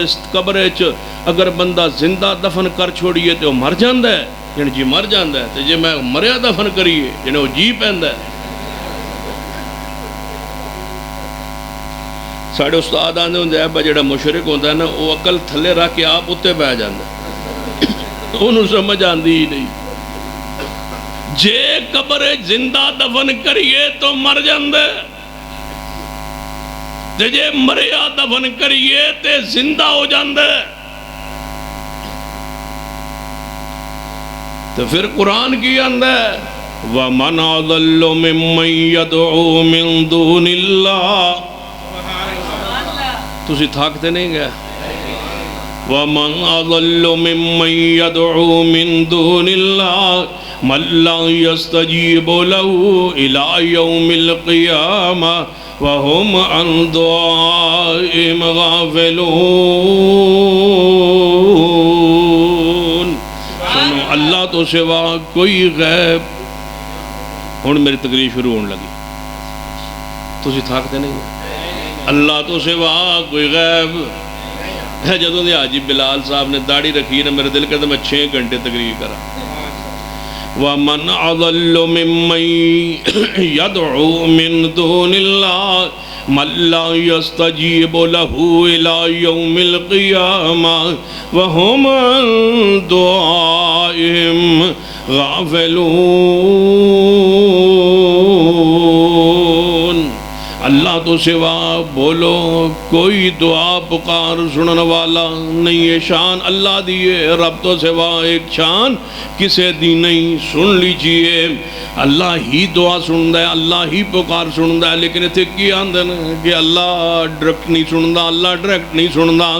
اگر بندہ زندہ دفن کر چھوڑیے تو مر جاندہ ہے. جن جی مر جاندہ ہے تو جی میں مریا دفن کریے جن وہ جی پہندہ ہے. ساڑھے استاد آنے ہوں جائے جڑا مشرک ہوتا ہے نا وہ عقل تھلے رکھ کے آپ اتے بہ جاندہ ہے. انہوں سمجھ آندی ہی نہیں. جے قبر زندہ دفن کریے تو مر جاندہ ہے. جے مریا دفن کریے تے زندہ ہو جاندہ ہے. تو پھر قرآن کی اندہ ہے وَمَنْ أَضَلُّ مِمَّنْ يَدْعُو مِن دُونِ اللَّهِ. تُسی تھاکتے نہیں گئے. وَمَنْ أَضَلُّ مِمَّنْ يَدْعُو مِن دُونِ اللَّهِ مَنْ لَا يَسْتَجِيبُ لَهُ إِلَى يَوْمِ الْقِيَامَةِ وَهُمْ عَنْ دُعَائِهِمْ غَافِلُونَ. سنو اللہ تو سوا کوئی غیب. ہن میری تقریر شروع ہونے لگی. تسی تھاکتے نہیں ہو. اللہ تو سوا کوئی غیب. جدوں دے حاجی بلال صاحب نے داڑھی رکھی نا میرے دل کرتا میں 6 گھنٹے تقریر کرا. وَمَنْ أَضَلُّ مِمَّنْ يَدْعُو مِن دُونِ اللَّهِ مَنْ لَا يَسْتَجِيبُ لَهُ إِلَى يَوْمِ الْقِيَامَةِ وَهُمْ عَنْ دُعَائِهِمْ غَافِلُونَ. اللہ تو سوا بولو کوئی دعا پکار سنن والا نہیں ہے. شان اللہ دیئے. رب تو سوا ایک شان کسے دی نہیں. سن لیجئے اللہ ہی دعا سندا ہے, اللہ ہی پکار سندا ہے. لیکن اتھے کی آندن کہ اللہ ڈرکٹ نہیں سندا, اللہ ڈرکٹ نہیں سندا,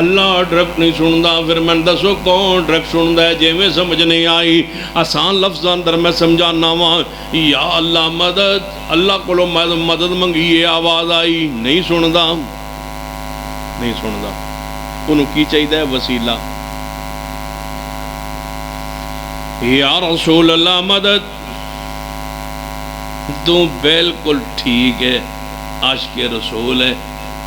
اللہ ڈرکٹ نہیں سندا. پھر میں دسو کون ڈرکٹ سندا ہے؟ جے میں سمجھ نہیں آئی آسان لفظ اندر میں سمجھانا وہاں یا اللہ مدد. اللہ کو مدد منگی یہ آواز آئی نہیں سندا, نہیں سندا. انہوں کی چاہیے ہے وسیلہ. یا رسول اللہ مدد. تو بالکل ٹھیک ہے, عاشق رسول ہے,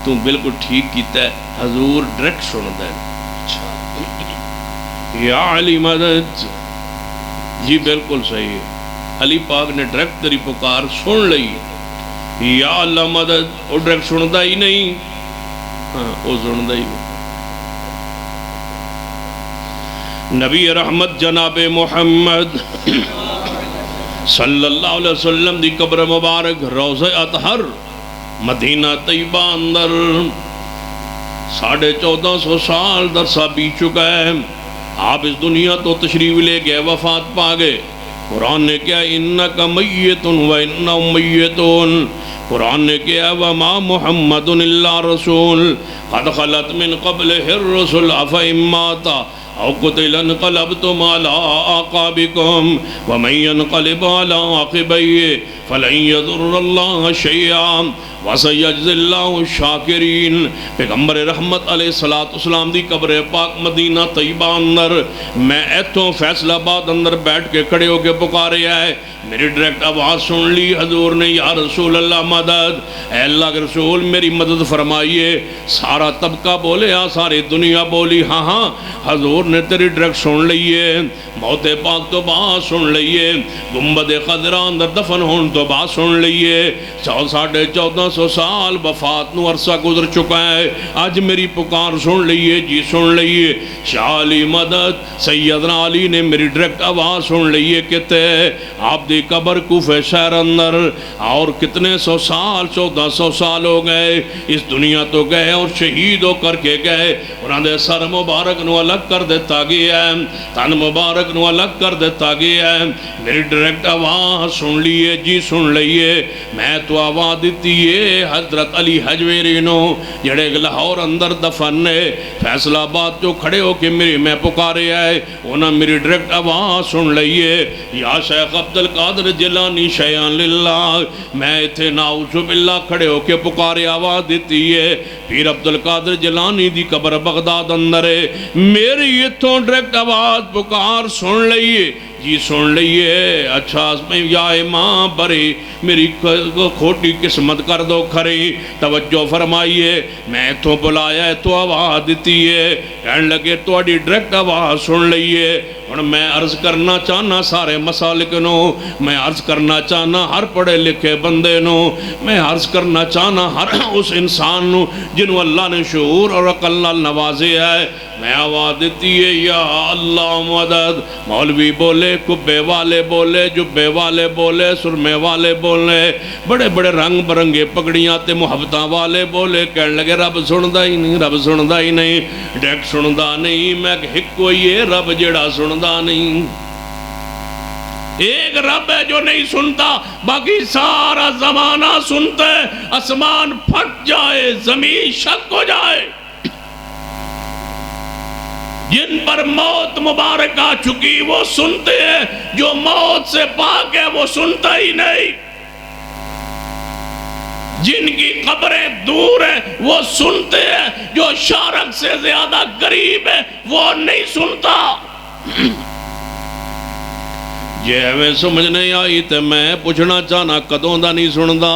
تو بالکل ٹھیک کیتا ہے. حضور ڈائریکٹ سندا ہے. یا علی مدد. جی بالکل صحیح ہے. علی پاک نے ڈائریکٹ تیری پکار سن لئی. یا اللہ مدد. وہ ڈائریکٹ سندا ہی نہیں. ہاں وہ سندا ہی نہیں. نبی رحمت جناب محمد صلی اللہ علیہ وسلم دی قبر مبارک روضہ اطہر مدینہ طیبہ اندر 1450 سال درسہ بیت چکا ہے. آپ اس دنیا تو تشریف لے گئے, وفات پا گئے. قرآن نے کیا انکا میتن و انہم میتون. قرآن نے کیا وما محمد الا رسول قد خلت من قبلہ الرسل افئن مات او قتل انقلبتم على اعقابكم ومن ينقلب على عقبيه فلن يضر الله شيئا وسيجزي الله الشاکرین. پیغمبر رحمت علیہ السلام دی قبر پاک مدینہ طیبہ اندر میں ایتھوں فیصل آباد اندر بیٹھ کے کھڑے ہو کے پکارے آئے. میری ڈائریکٹ آواز سن لی. حضور نے یا رسول اللہ مدد. اے اللہ کے رسول میری مدد فرمائیے. سارا طبقہ بولے ہاں, ساری دنیا بولی ہاں ہاں. حضور نے تیری ڈائریکٹ سن لئیے. موت پاک تو بات سن لئیے. گنبد خضرا اندر دفن ہون تو بات سن لئیے. 1450 سال وفات نو عرصہ گزر چکا ہے. آج میری پکار سن لئیے. جی سن لئیے. شاہ علی مدد. سیدنا علی نے میری ڈائریکٹ آواز سن لئیے. کہتے آپ دی قبر کوفہ شہر اندر اور کتنے 100 سال 1400 سال ہو گئے اس دنیا تو گئے اور شہید ہو کر کے گئے. انہوں نے سر مبارک نو الگ کر دیتا گیا ہے, تن مبارک نو الگ کر دیتا گیا ہے. میری ڈائریکٹ آواز سن لیے. جی سن لئیے. میں تو آواز دیتی ہے حضرت علی حجویری نو جڑے لاہور اندر دفن نے فیصل آباد جو کھڑے ہو کے میری میں پکارے آئے. انہوں میری ڈائریکٹ آواز سن لئیے. یا شیخ عبدالقادر جیلانی شیعان للہ. میں اتھے نعوذ باللہ کھڑے ہو کے پکارے آواز دیتی ہے. پیر عبدالقادر جیلانی دی قبر بغداد اندر ہے. میری اتھوں ڈائریکٹ آواز پکار سن لئیے. جی سن لئیے اچھا یا ماں بری میری کھوٹی قسمت کر دو کھری توجہ فرمائیے میں تو بلایا ہے تو آواز دیتی ہے کہنے لگے تو اڈی ڈریکٹ آواز سن لئیے اور میں عرض کرنا چاہنا سارے مسالک نو میں عرض کرنا چاہنا ہر پڑھے لکھے بندے نو میں عرض کرنا چاہنا ہر اس انسان نو جنہوں اللہ نے شعور اور عقل نال نوازے ہے میں آواز دیتی ہے یا اللہ مدد مولوی بولے کبے والے بولے جبے والے بولے سرمے والے بولے بڑے بڑے رنگ برنگے پگڑیاں تے محبتاں والے بولے کہنے لگے رب سندا ہی نہیں رب سندا ہی نہیں ڈیک سندا نہیں میں ایک کوئی ہے رب جڑا سندا نہیں ایک رب ہے جو نہیں سنتا باقی سارا زمانہ سنتا ہے آسمان پھٹ جائے زمین شک ہو جائے جن پر موت مبارک آ چکی وہ سنتے ہیں جو موت سے پاک ہے وہ سنتا ہی نہیں جن کی قبریں دور ہیں وہ سنتے ہیں جو شارک سے زیادہ قریب ہے وہ نہیں سنتا جے میں سمجھ نہیں آئی تے میں پوچھنا چاہنا کدوں دا نہیں سندا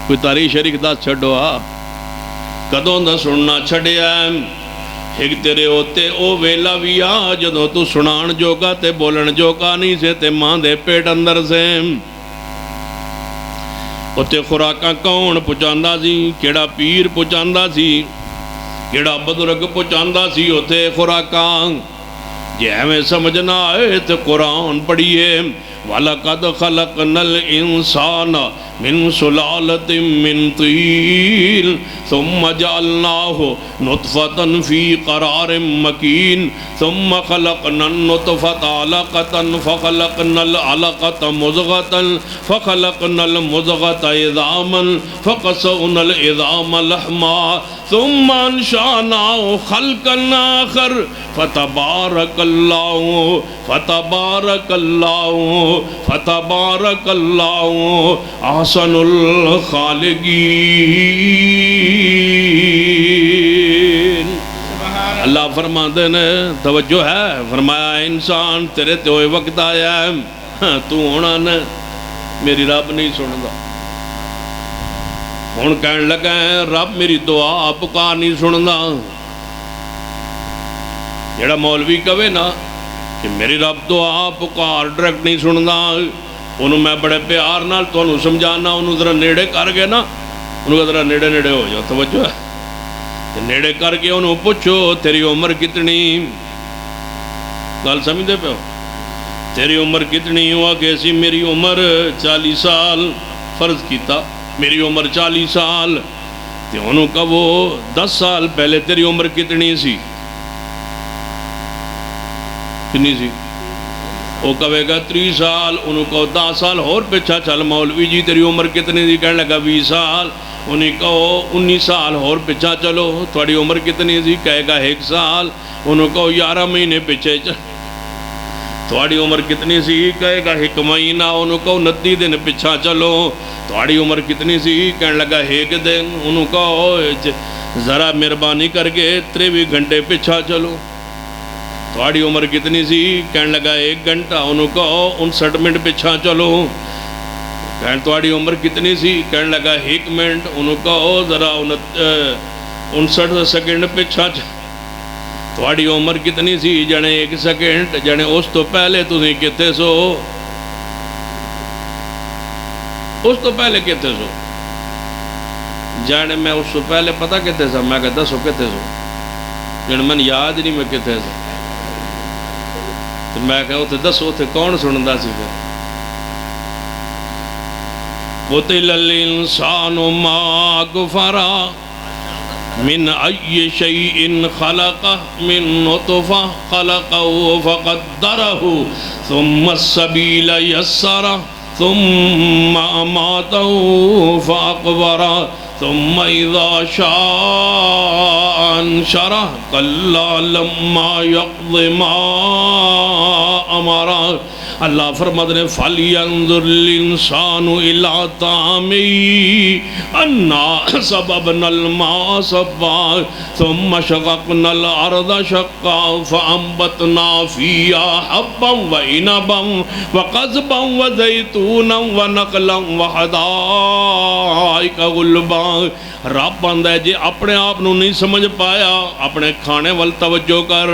کوئی تاریخ شریک دا چھڑو کدوں دا سننا چھڑیا ایک تیرے ہوتے او ویلا بھی آ جدو تو سنان جوگا تے بولن جوگا نہیں سے تے ماں دے پیٹ اندر سے ہوتے خوراکاں کون پچاندہ سی کیڑا پیر پچاندہ سی کیڑا بدرگ پچاندہ سی ہوتے خوراکاں جے ہمیں سمجھنا آئے تو قرآن پڑھئے وَلَقَدْ خَلَقْنَا الْإِنسَانَ مِنْ سُلَالَةٍ مِنْ طِينٍ ثُمَّ جَعَلْنَاهُ نُطْفَةً فِي قَرَارٍ مَكِينٍ ثُمَّ خَلَقْنَا النُّطْفَةَ عَلَقَةً فَخَلَقْنَا الْعَلَقَةَ مُضْغَةً فَخَلَقْنَا الْمُضْغَةَ عِظَامًا فَقَسَوْنَا الْعِظَامَ لَحْمًا ثُمَّ أَنشَأْنَاهُ خَلْقًا آخَرَ فَتَبَارَكَ اللَّهُ أَحْسَنُ الْخَالِقِينَ اللہ فرماتے ہیں توجہ ہے فرمایا انسان تیرے تے ہوئے وقت آیا ہے تو ہونا نے میری رب نہیں سندا ہون کہنے لگا ہے رب میری دعا پکار نہیں سندا جیڑا مولوی کہے نا کہ میری رب دعا پکار ڈائریکٹ نہیں سندا انہوں میں بڑے پیار نال تو انہوں سمجھانا انہوں ذرا نیڑے کر گئے نا انہوں ذرا نیڑے نیڑے ہو جاؤ توجہ ہے نیڑے کر کے انہوں پوچھو تیری عمر کتنی گل سمجھتے پہ ہو تیری عمر کتنی ہوا کیسی میری عمر 40 سال فرض کیتا میری عمر 40 سال تو انہوں کہا وہ 10 سال پہلے تیری عمر کتنی سی کنی سی وہ کہے گا 30 سال انہوں کہو 10 سال اور پیچھا چل مولوی جی تیری عمر کتنی دی کہنے لگا 20 سال انہیں کہو 19 سال اور پیچھا چلو تھوڑی عمر کتنی دی کہے گا 1 سال انہوں کہو 11 مہینے پیچھے چل تھوڑی عمر کتنی سی کہے گا 1 مہینہ انہوں کہو 29 دن پیچھا چلو تھوڑی عمر کتنی سی کہنے لگا 1 دن انہوں کہو ذرا مہربانی کر کے 23 گھنٹے پیچھا چلو تھوڑی عمر کتنی سی کہنے لگا 1 گھنٹہ انہوں کہو 59 منٹ پیچھا چلو کہنے تھوڑی عمر کتنی سی کہنے لگا 1 منٹ انہوں کہو ذرا 59 سیکنڈ پیچھا چلو تھوڑی عمر کتنی سی جانے 1 سیکنڈ جانے اس تو پہلے تُسیں کتے سو اس تو پہلے کتے سو جانے میں اس تو پہلے پتہ کتے سا میں کہتا سو کتے سو جانے من یاد نہیں میں کتے سا تو میں کہا دس ہوتے کون سنندہ سی پھر قُتِلَ الْإِنسَانُ مَا كَفَرَ مِنْ أَيِّ شَيْءٍ خَلَقَهُ مِنْ نُطْفَةٍ خَلَقَهُ فَقَدَّرَهُ ثُمَّ السَّبِيلَ يَسَّرَهُ ثُمَّ أَمَاتَهُ فَأَقْبَرَهُ ثُمَّ إِذَا شَاءَ أَنشَرَهُ كَلَّا لَمَّا يَقْضِ مَا أَمَرَهُ اللہ فرماتے ہیں فَلْيَنْظُرِ الْإِنسَانُ إِلَىٰ طَعَامِهِ أَنَّا صَبَبْنَا الْمَاءَ صَبًّا ثُمَّ شَقَقْنَا الْأَرْضَ شَقًّا فَأَنبَتْنَا فِيهَا حَبًّا وَعِنَبًا وَقَضْبًا وَزَيْتُونًا وَنَخْلًا وَحَدَائِقَ غُلْبًا۔ رب بندہ ہے جے اپنے آپ نو نہیں سمجھ پایا، اپنے کھانے وال توجہ کر،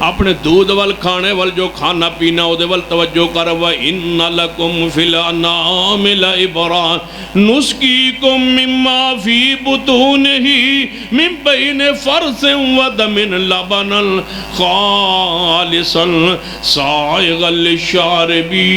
اپنے دودھ وال کھانے وال جو کھانا پینا او دے وال توجہ کر۔ وَإِنَّ لَكُمْ فِي الْأَنْعَامِ لَعِبْرَةً نُسْقِيكُم مِّمَّا فِي بُطُونِهِ مِن بَيْنِ فَرْثٍ وَدَمٍ لَبَنًا خَالِصًا سَائِغًا لِلشَّارِبِينَ۔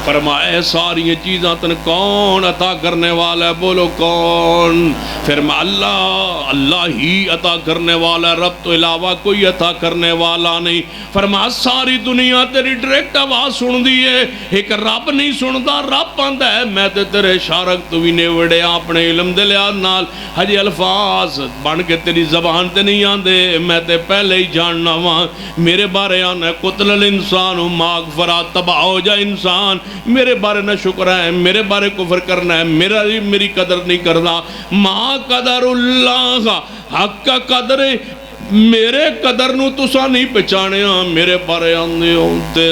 فرمائے ساری یہ چیزاں تن کون عطا کرنے والا ہے؟ بولو کون؟ فرما اللہ، اللہ ہی عطا کرنے والا ہے، رب تو علاوہ کوئی عطا کرنے والا نہیں۔ فرما ساری دنیا تیری ڈائریکٹ آواز سن دی ہے، ایک رب نہیں سنتا، رب آندا ہے میں تے تیرے شارک تو بھی نیوڑے اپنے علم دے لحاظ نال ہجے الفاظ بن کے تیری زبان تے نہیں آندے، میں تے پہلے ہی جاننا ہاں۔ میرے بارے آنا ہے قتل الانسان ما اکفرا، تباہ ہو جا انسان، میرے بارے نہ شکر ہے، میرے بارے کفر کرنا ہے، میری قدر نہیں کرنا۔ ما قدر اللہ حق کا قدر، میرے قدر نو تسا نہیں پہچانے ہاں، میرے بارے آندے ہو تے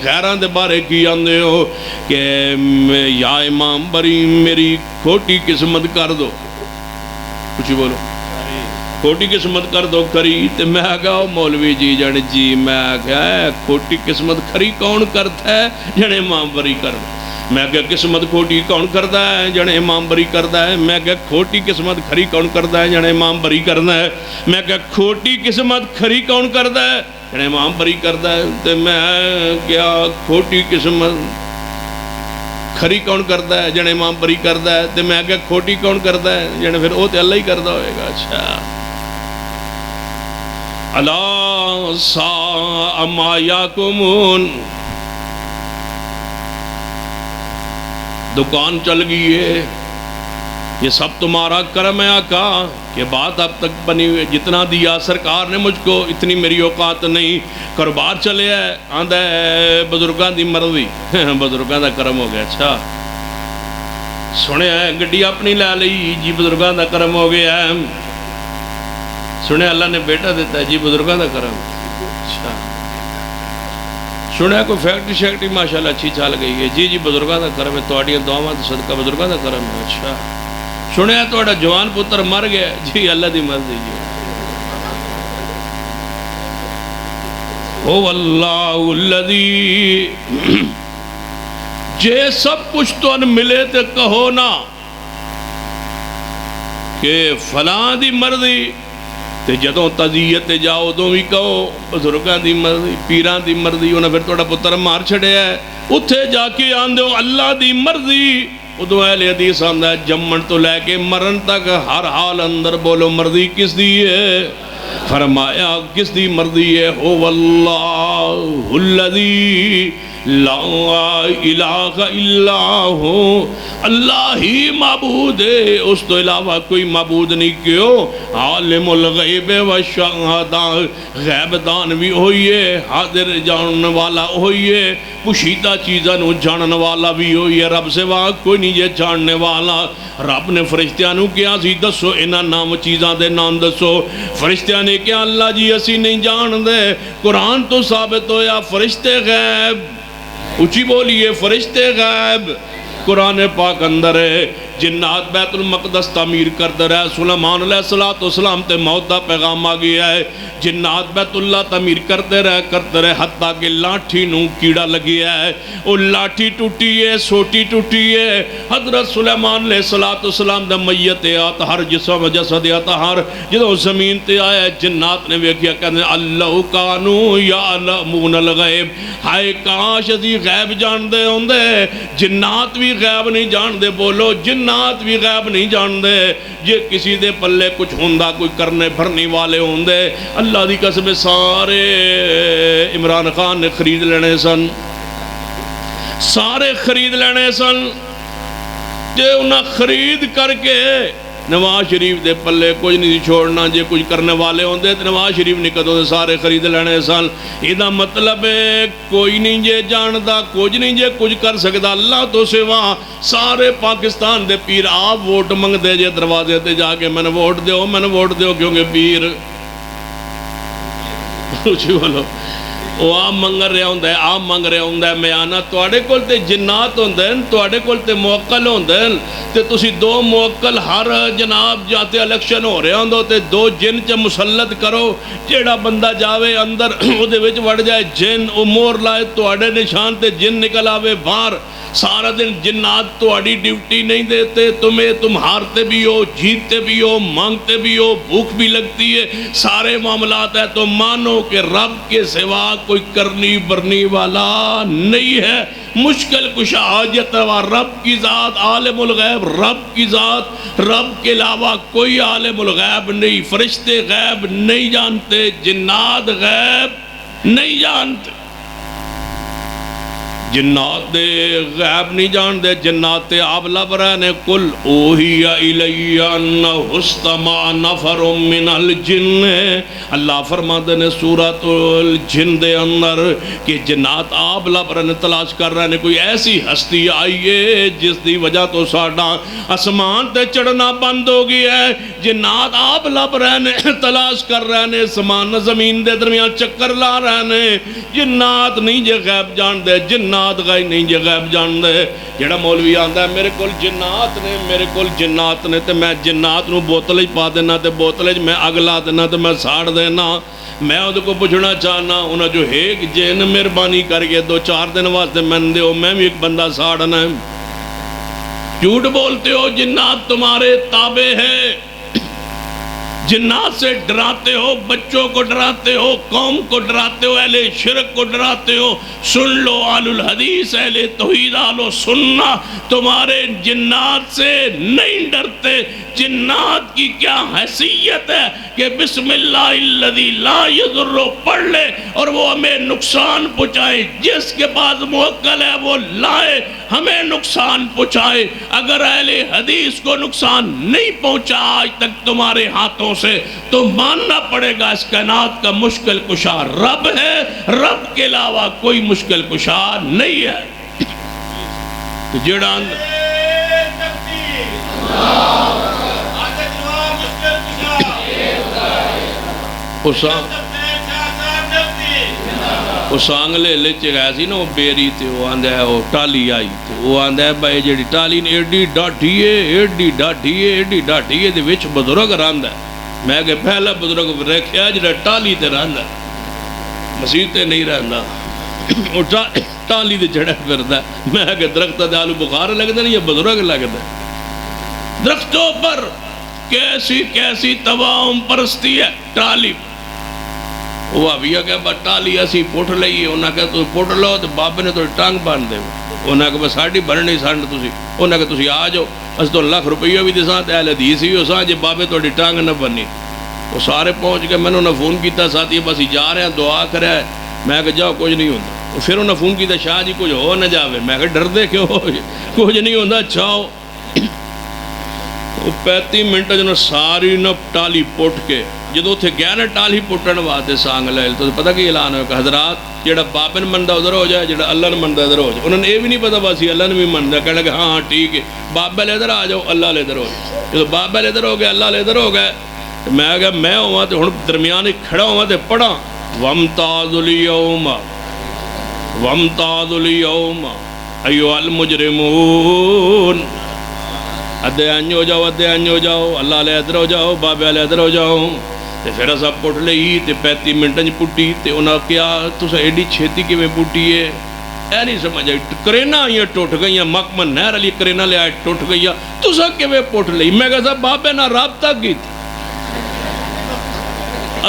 غیران دے بارے کی آندے ہو کہ یا امام بری میری کھوٹی قسمت کر دو، کچھ بولو، کھوٹی قسمت کر دو کری۔ تے میں کہا مولوی جی جان جی، میں کہا کھوٹی قسمت کھری کون کرتا ہے؟ جنے امام بری کر دو۔ میں کہا قسمت کھوٹی کون کرتا ہے؟ جنے امام بری کرتا ہے۔ میں کہا کھوٹی قسمت کھری کون کرتا ہے؟ جنے امام بری کرنا ہے۔ میں کہا کھوٹی قسمت کھری کون کرتا ہے؟ جنے امام بری کرتا ہے۔ تے میں کیا کھوٹی قسمت کھری کون کرتا ہے؟ جنے امام بری کرتا ہے۔ تے میں کہا کھوٹی کون کرتا ہے؟ جنے پھر وہ تے اللہ ہی کرتا ہوئے گا۔ اچھا اللہ ساء ما یحکمون۔ دکان چل گئی ہے، یہ سب تمہارا کرم ہے آقا، کہ بات اب تک بنی ہوئی، جتنا دیا سرکار نے مجھ کو اتنی میری اوقات نہیں، کاروبار چلے ہے، آندہ ہے بزرگاں دی مرضی، بزرگاں دا کرم ہو گیا۔ اچھا سنے ہے گڈی اپنی لے لئی جی، بزرگاں دا کرم ہو گیا ہے۔ سنے اللہ نے بیٹا دیتا ہے جی، بزرگاں دا کرم۔ اچھا سنے کوئی فیکٹری شیکٹری ماشاءاللہ اچھی چال گئی ہے جی، جی بزرگاں دا کرم ہے، تواڈیاں دعاواں تے صدقہ بزرگاں دا کرم ہے۔ اچھا سنے تواڈا جوان پتر مر گیا جی، اللہ دی مرضی جی۔ او اللہ الذی، جے سب کچھ تو ان ملے تے کہو نا کہ فلاں دی مرضی، تے جدوں تزیت جاؤ دوں بھی کہو بزرگاں دی مرضی، پیران دی مرضی، انہیں پھر توڑا پتر مار چھڑے ہے، اتھے جا کے آن دو اللہ دی مرضی۔ ادو اہل حدیث آندہ ہے جمن تو لے کے مرن تک ہر حال اندر بولو مرضی کس دی ہے؟ فرمایا کس دی مرضی ہے؟ ہو واللہ الذی لا الہ الا ہو، اللہ ہی معبود ہے، اس تو علاوہ کوئی معبود نہیں، کیوں؟ عالم الغیب والشہادہ، غیب دان بھی ہوئیے، حاضر جانن والا ہوئیے، پوشیدہ چیزاں نو جانن والا بھی ہوئیے، رب سے وہاں کوئی نہیں یہ جاننے والا۔ رب نے فرشتیاں نو کیا سی دسو انہاں نام چیزاں دے نام دسو، فرشتیاں نے کیا اللہ جی اسی نہیں جان دے۔ قرآن تو ثابت ہویا فرشتے غیب، اچھی بولیے فرشتے غیب، قرآن پاک اندر ہے۔ جنات بیت المقدس تعمیر کرتے رہے، سلیمان علیہ السلام تے موت دا پیغام آ گیا ہے، جنات بیت اللہ تعمیر کرتے رہے حتیٰ کہ لاٹھی نو کیڑا لگیا ہے، وہ لاٹھی ٹوٹی ہے، سوٹی ٹوٹی ہے۔ حضرت سلیمان علیہ السلام دا میت اطہر جسم جسد اطہر جدو زمین تے آیا، جنات نے ویکھیا کہنے اللہ کانو یعلمون الغیب، ہائے کاش اسی غیب جان دے ہوندے۔ جنات بھی غیب نہیں جان دے، بولو جنات بھی غیب نہیں جان دے۔ جے کسی دے پلے کچھ ہوندہ کوئی کرنے بھرنے والے ہوندے، اللہ دی قسم سارے عمران خان نے خرید لینے سن، سارے خرید لینے سن، جے انہاں خرید کر کے نواز شریف دے پلے کچھ نہیں چھوڑنا، جے کچھ کرنے والے ہوندے تو نواز شریف نہیں کدوں دے سارے خرید لینے سن۔ یہ مطلب ہے کوئی نہیں جے جاندا، کچھ نہیں جے کچھ کر سکتا اللہ تو سوا۔ سارے پاکستان دے پیر آپ ووٹ منگ دے جے دروازے تے جا کے میں نے ووٹ دیو کیونکہ پیر بولو وہ آپ منگ رہے ہوندہ ہے میں آنا توڑے کول تے جنات ہوندہ ہیں، توڑے کول تے موکل ہوندہ ہیں، تے تسی دو موکل ہر جناب جاتے الیکشن ہو رہے ہوندہ تے دو جن چا مسلط کرو، جیڑا بندہ جاوے اندر او دے وچ وڑ جائے جن امور لائے توڑے نشان تے جن نکل آوے باہر۔ سارا دن جنات توڑی ڈیوٹی نہیں دیتے، تم ہارتے بھی ہو، جیتتے بھی ہو، مانگتے بھی ہو، بھوک بھی لگتی ہے، سارے معاملات ہے تو مانو کہ رب کے سوا کوئی کرنی برنی والا نہیں ہے۔ مشکل کشا حاجت روا رب کی ذات، عالم الغیب رب کی ذات، رب کے علاوہ کوئی عالم الغیب نہیں۔ فرشتے غیب نہیں جانتے، جنات غیب نہیں جانتے، جنات غیب نہیں جان دے، جنات آپ لب رہنے کل اوہی الی انہ استمع نفر من الجن۔ اللہ فرما دینے سورۃ الجن دے اندر کہ جنات آپ لب رہنے تلاش کر رہنے کوئی ایسی ہستی آئیے جس دی وجہ تو ساڑھا اسمان تے چڑھنا بند ہو گیا ہے۔ جنات آپ لب رہنے تلاش کر رہنے، اسمان زمین دے درمیان چکر لا رہنے۔ جنات نہیں جے غیب جان دے، جنات غیب نہیں جے غیب جان دے۔ جڑا مولوی آندہ ہے میرے کول جنات نے تے میں جنات نو بوتل پا دینا تے بوتل میں اگ لا دینا تے میں ساڑ دینا۔ میں ان کو پوچھنا چاہنا انہاں جو ایک جن مہربانی کر کے 2-4 دن واسطے میں دیو، میں بھی ایک بندہ ساڑنا ہے۔ جھوٹ بولتے ہو، جنات تمہارے تابع ہے، جنات سے ڈراتے ہو، بچوں کو ڈراتے ہو، قوم کو ڈراتے ہو، اہل شرک کو ڈراتے ہو۔ سن لو آل الحدیث، اہل توحید آل و سنہ تمہارے جنات سے نہیں ڈرتے۔ جنات کی کیا حیثیت ہے کہ بسم اللہ الذی لا یضر پڑھ لے اور وہ ہمیں نقصان پہنچائے، جس کے پاس موکل ہے وہ لائے ہمیں نقصان پہنچائے۔ اگر اہل حدیث کو نقصان نہیں پہنچا آج تک تمہارے ہاتھوں سے تو ماننا پڑے گا اس کائنات کا مشکل کشا رب ہے، رب کے علاوہ کوئی مشکل کشا نہیں ہے۔ تو جڑا اس آنگلے لچ گئے سی نا وہ بیری تے وہ آندہ ہے وہ ٹالی آئی تے وہ آندہ ہے بھائی جڑی ٹالی نے ایڈی ڈاٹھیے دے وچ بزرگ راندہ ہے۔ میں کہ پہلا بزرگ رکھیا جڑا ٹالی تے راندہ ہے، مسیح تے نہیں راندہ، وہ ٹالی دے جڑا پھردا ہے۔ میں کہ درخت دے آلو بخار لگتا نہیں، یہ بزرگ لگتا ہے۔ درختوں پر کیسی توام پرستی ہے، ٹالی وہ ابھی کہ بس ٹالی اسی پوٹ لئیے، انہاں کہ تو پوٹ لو تو بابے نے تو ٹانگ بان دے، انہاں کہ بس ساڑھی بھرنی سانڈ تسی، انہاں کہ تسی آ جاؤ اس تو لاکھ روپیہ بھی دے ساتھ اہل حدیث بھی ہو ساتھ جے بابے تو ٹانگ نہ بنی۔ وہ سارے پہنچ کے میں نے انہاں فون کیتا ساتھی بس ہی جا رہے ہیں دعا کر رہے ہیں۔ میں کہ جاؤ کچھ نہیں ہوندہ، پھر انہاں فون کیتا شاہ جی کچھ ہو نہ جاوے، میں کہ ڈر دے کیوں ہو کچھ نہیں ہوندہ چھاؤ۔ 35 منٹ جنہوں ساری نہ ٹالی پوٹ کے جدو تھے گیا نا ٹالی پوٹن واسطے سانگ لے تو پتہ کی اعلان ہوئے کہ حضرات جڑا بابے نے مندہ ادھر ہو جائے، جڑا اللہ نے مندہ ادھر ہو جائے۔ انہوں نے یہ بھی نہیں پتا بس ہی اللہ نے بھی مندہ کہنا کہ ہاں ٹھیک ہے بابے لے ادھر آ جاؤ، اللہ لے ادھر ہو جائے۔ جدو بابے لے ادھر ہو گئے، اللہ لے ادھر ہو گئے، میں کہا میں ہوا تو درمیان کھڑا ہوا تو پڑھا وَامْتَازُ الْيَوْمَ أَيُّهَا الْمُجْرِمُونَ۔ ادھے آنج ہو جاؤ، اللہ لے ادھر ہو جاؤ، بابے لے ادھر ہو جاؤ۔ تے پھر اسا پٹ لئی تے 35 منٹاں پٹی تے انہاں کیا تساں ایڈی چھیتی کیویں پٹی ہے؟ اے نہیں سمجھ آئی، کرینا آئیاں ٹوٹ گئیاں، محکمہ نہر علی کرینا لے آئے ٹوٹ گئیاں، تساں کیویں پٹ لئی؟ میں کہا بابے نہ رابطہ کیتا،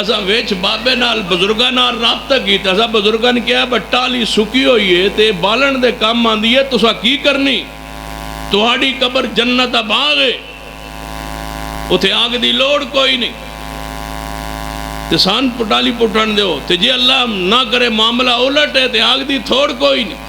اسا ویچ بابے نال بزرگاں نال رابطہ کیتا، اسا بزرگاں نے کیا ٹالی سکی ہوئی ہے تے بالن دے کام آندی ہے، تساں کی کرنی؟ تہاڈی قبر جنت باغ ہے، اتھے آگ دی لوڑ کوئی نہیں، تے سان پٹالی پٹھان دیو، تے جے اللہ نہ کرے معاملہ الٹ ہے تے آگ دی تھوڑ کوئی نہیں۔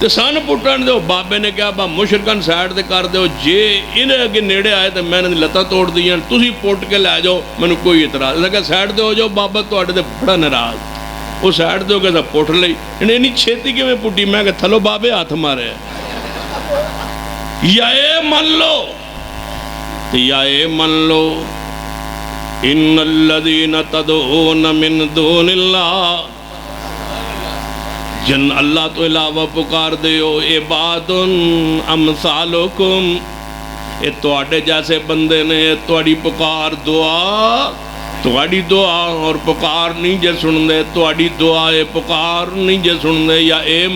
تے سن پٹن دے بابے نے کہا با مشرکن سائڈ دے کر دیو جے انہیں اگے نیڑے آئے تے میں نے لتاں توڑ دیاں تسی پٹ کے لے جاؤ میں کوئی اعتراض لگا سائڈ دے ہو جاؤ بابا تواڈے تے بڑا ناراض وہ سائڈ دے ہو کے پٹ لئی انہیں نہیں چھیتی کے میں پٹی میں کہ تھلو بابے ہاتھ مارے یا اے من لو یا اے من لو ان الذین تدعون من دون اللہ جن اللہ تو علاوہ پکار دیو عباد امثالکم اے تواڈے جیسے بندے نے تواڈی پکار دعا تواڈی دعا اور پکار نہیں جے سن دے تواڈی دعا اے پکار نہیں جے سن دے یا اے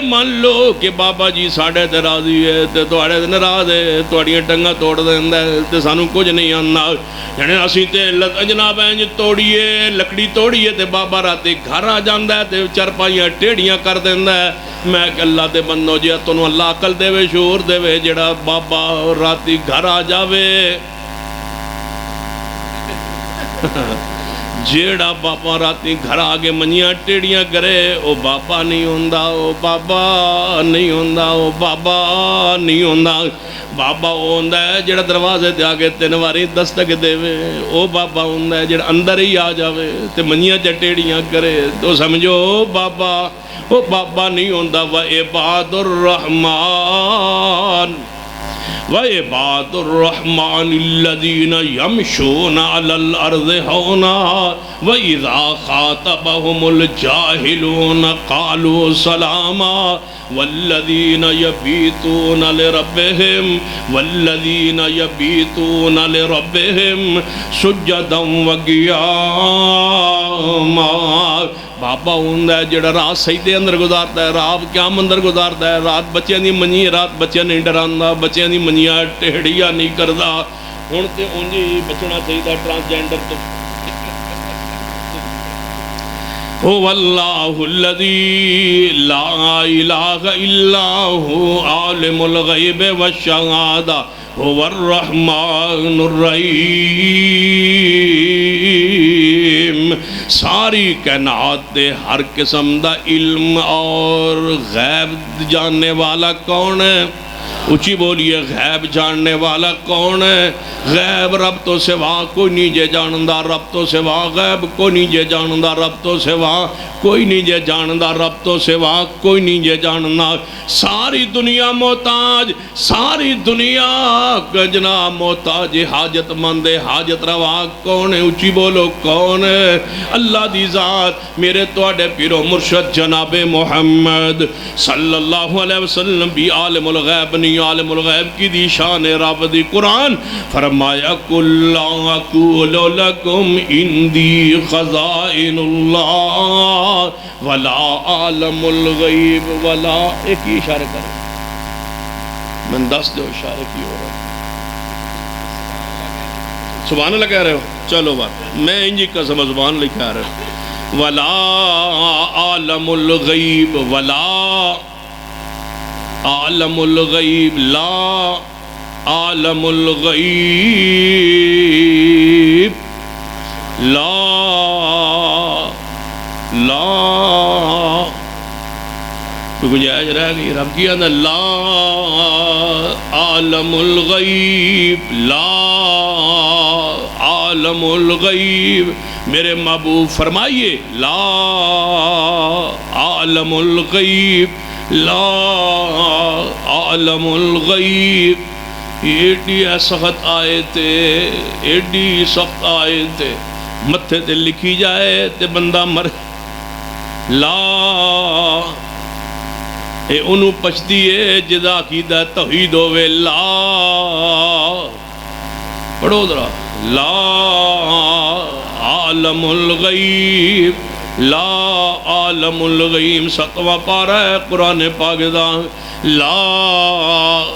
من لو کہ بابا جی ساڑھے تے راضی ہے تے تواڈے تے ناراض ہے تواڈیاں ٹنگاں توڑ دیندا ہے تے سانوں کچھ نہیں آندا یعنی اسی تے جناب انج توڑیے لکڑی توڑیے تے بابا راتی گھر آ جاندا ہے تے چرپائیاں ٹیڑیاں کر دیندا ہے میں کہ اللہ دے بندو جی تانوں اللہ عقل دے وے شعور دے وے جڑا بابا راتی گھر آ جاوے جیڑا باپا راتی گھر آگے منیاں ٹیڑیاں کرے او باپا نہیں ہوندہ او بابا نہیں ہوندہ او بابا نہیں ہوندہ بابا ہوندہ ہے جیڑا دروازے تے آگے تینواری دستک دے وے او بابا ہوندہ ہے جیڑا اندر ہی آ جاوے تے منیاں ٹیڑیاں کرے تو سمجھو او بابا نہیں ہوندہ وعباد الرحمن وعباد الرحمن الذين يمشون على الأرض هونا وإذا خاطبهم الجاهلون قالوا سلاما والذين يبيتون لربهم سجدا وقياما بابا ہوندہ ہے جڑا رات سجدے اندر گزارتا ہے رات قیام اندر گزارتا ہے رات بچیاں دی منی رات بچیاں نہیں ڈراندا بچیاں دی منیاں ٹہڑیاں نہیں کردا ہن تے اونجی بچنا چاہیے ٹرانسجینڈر تو هو اللہ الذی لا الہ الا هو عالم الغیب والشہادہ هو الرحمن الرحیم ساری کائنات دے ہر قسم دا علم اور غیب جاننے والا کون ہے اچھی بولیے غیب جاننے والا کون ہے غیب رب تو سوا کوئی نہیں جے جاندہ رب تو سوا غیب کوئی نہیں جے جاندہ رب تو سوا کوئی نہیں جے جاندہ رب تو سوا کوئی نہیں جے جاندہ ساری دنیا محتاج ساری دنیا جناب محتاج حاجت مند حاجت روا کون ہے اچھی بولو کون ہے اللہ دی ذات میرے توڑے پیرو مرشد جناب محمد صلی اللہ علیہ وسلم بھی عالم الغیب نہیں عالم الغیب کی دی شان رب دی قرآن فرمایا کُلَّ أَقُولُ لَكُمْ اِنْدِي خَزَائِنُ اللَّهِ وَلَا عَالَمُ الْغَيْبِ وَلَا ایک ہی اشارے کریں میں دس دو اشارے کی ہو رہا سبحان اللہ کہہ رہے ہو چلو بات میں انجی قسم زبان لکھ آ رہا ہوں وَلَا عَالَمُ الْغَيْبِ وَلَا عالم الغیب لا عالم الغیب لا کوئی گنجائش رہ گئی رب کی اندر لا عالم الغیب لا عالم الغیب میرے محبوب فرمائیے لا عالم الغیب لا عالم الغیب ایڈی سخت آئے تھے ایڈی سخت آئے تھے متھے تے لکھی جائے تے بندہ مر لا اے انہوں پچھتی ہے جدا عقیدہ توحید ہوئے لا پڑھو درہ لا عالم الغیب لا عالم الغیب ستوہ پارہ ہے قرآن پاک دا لا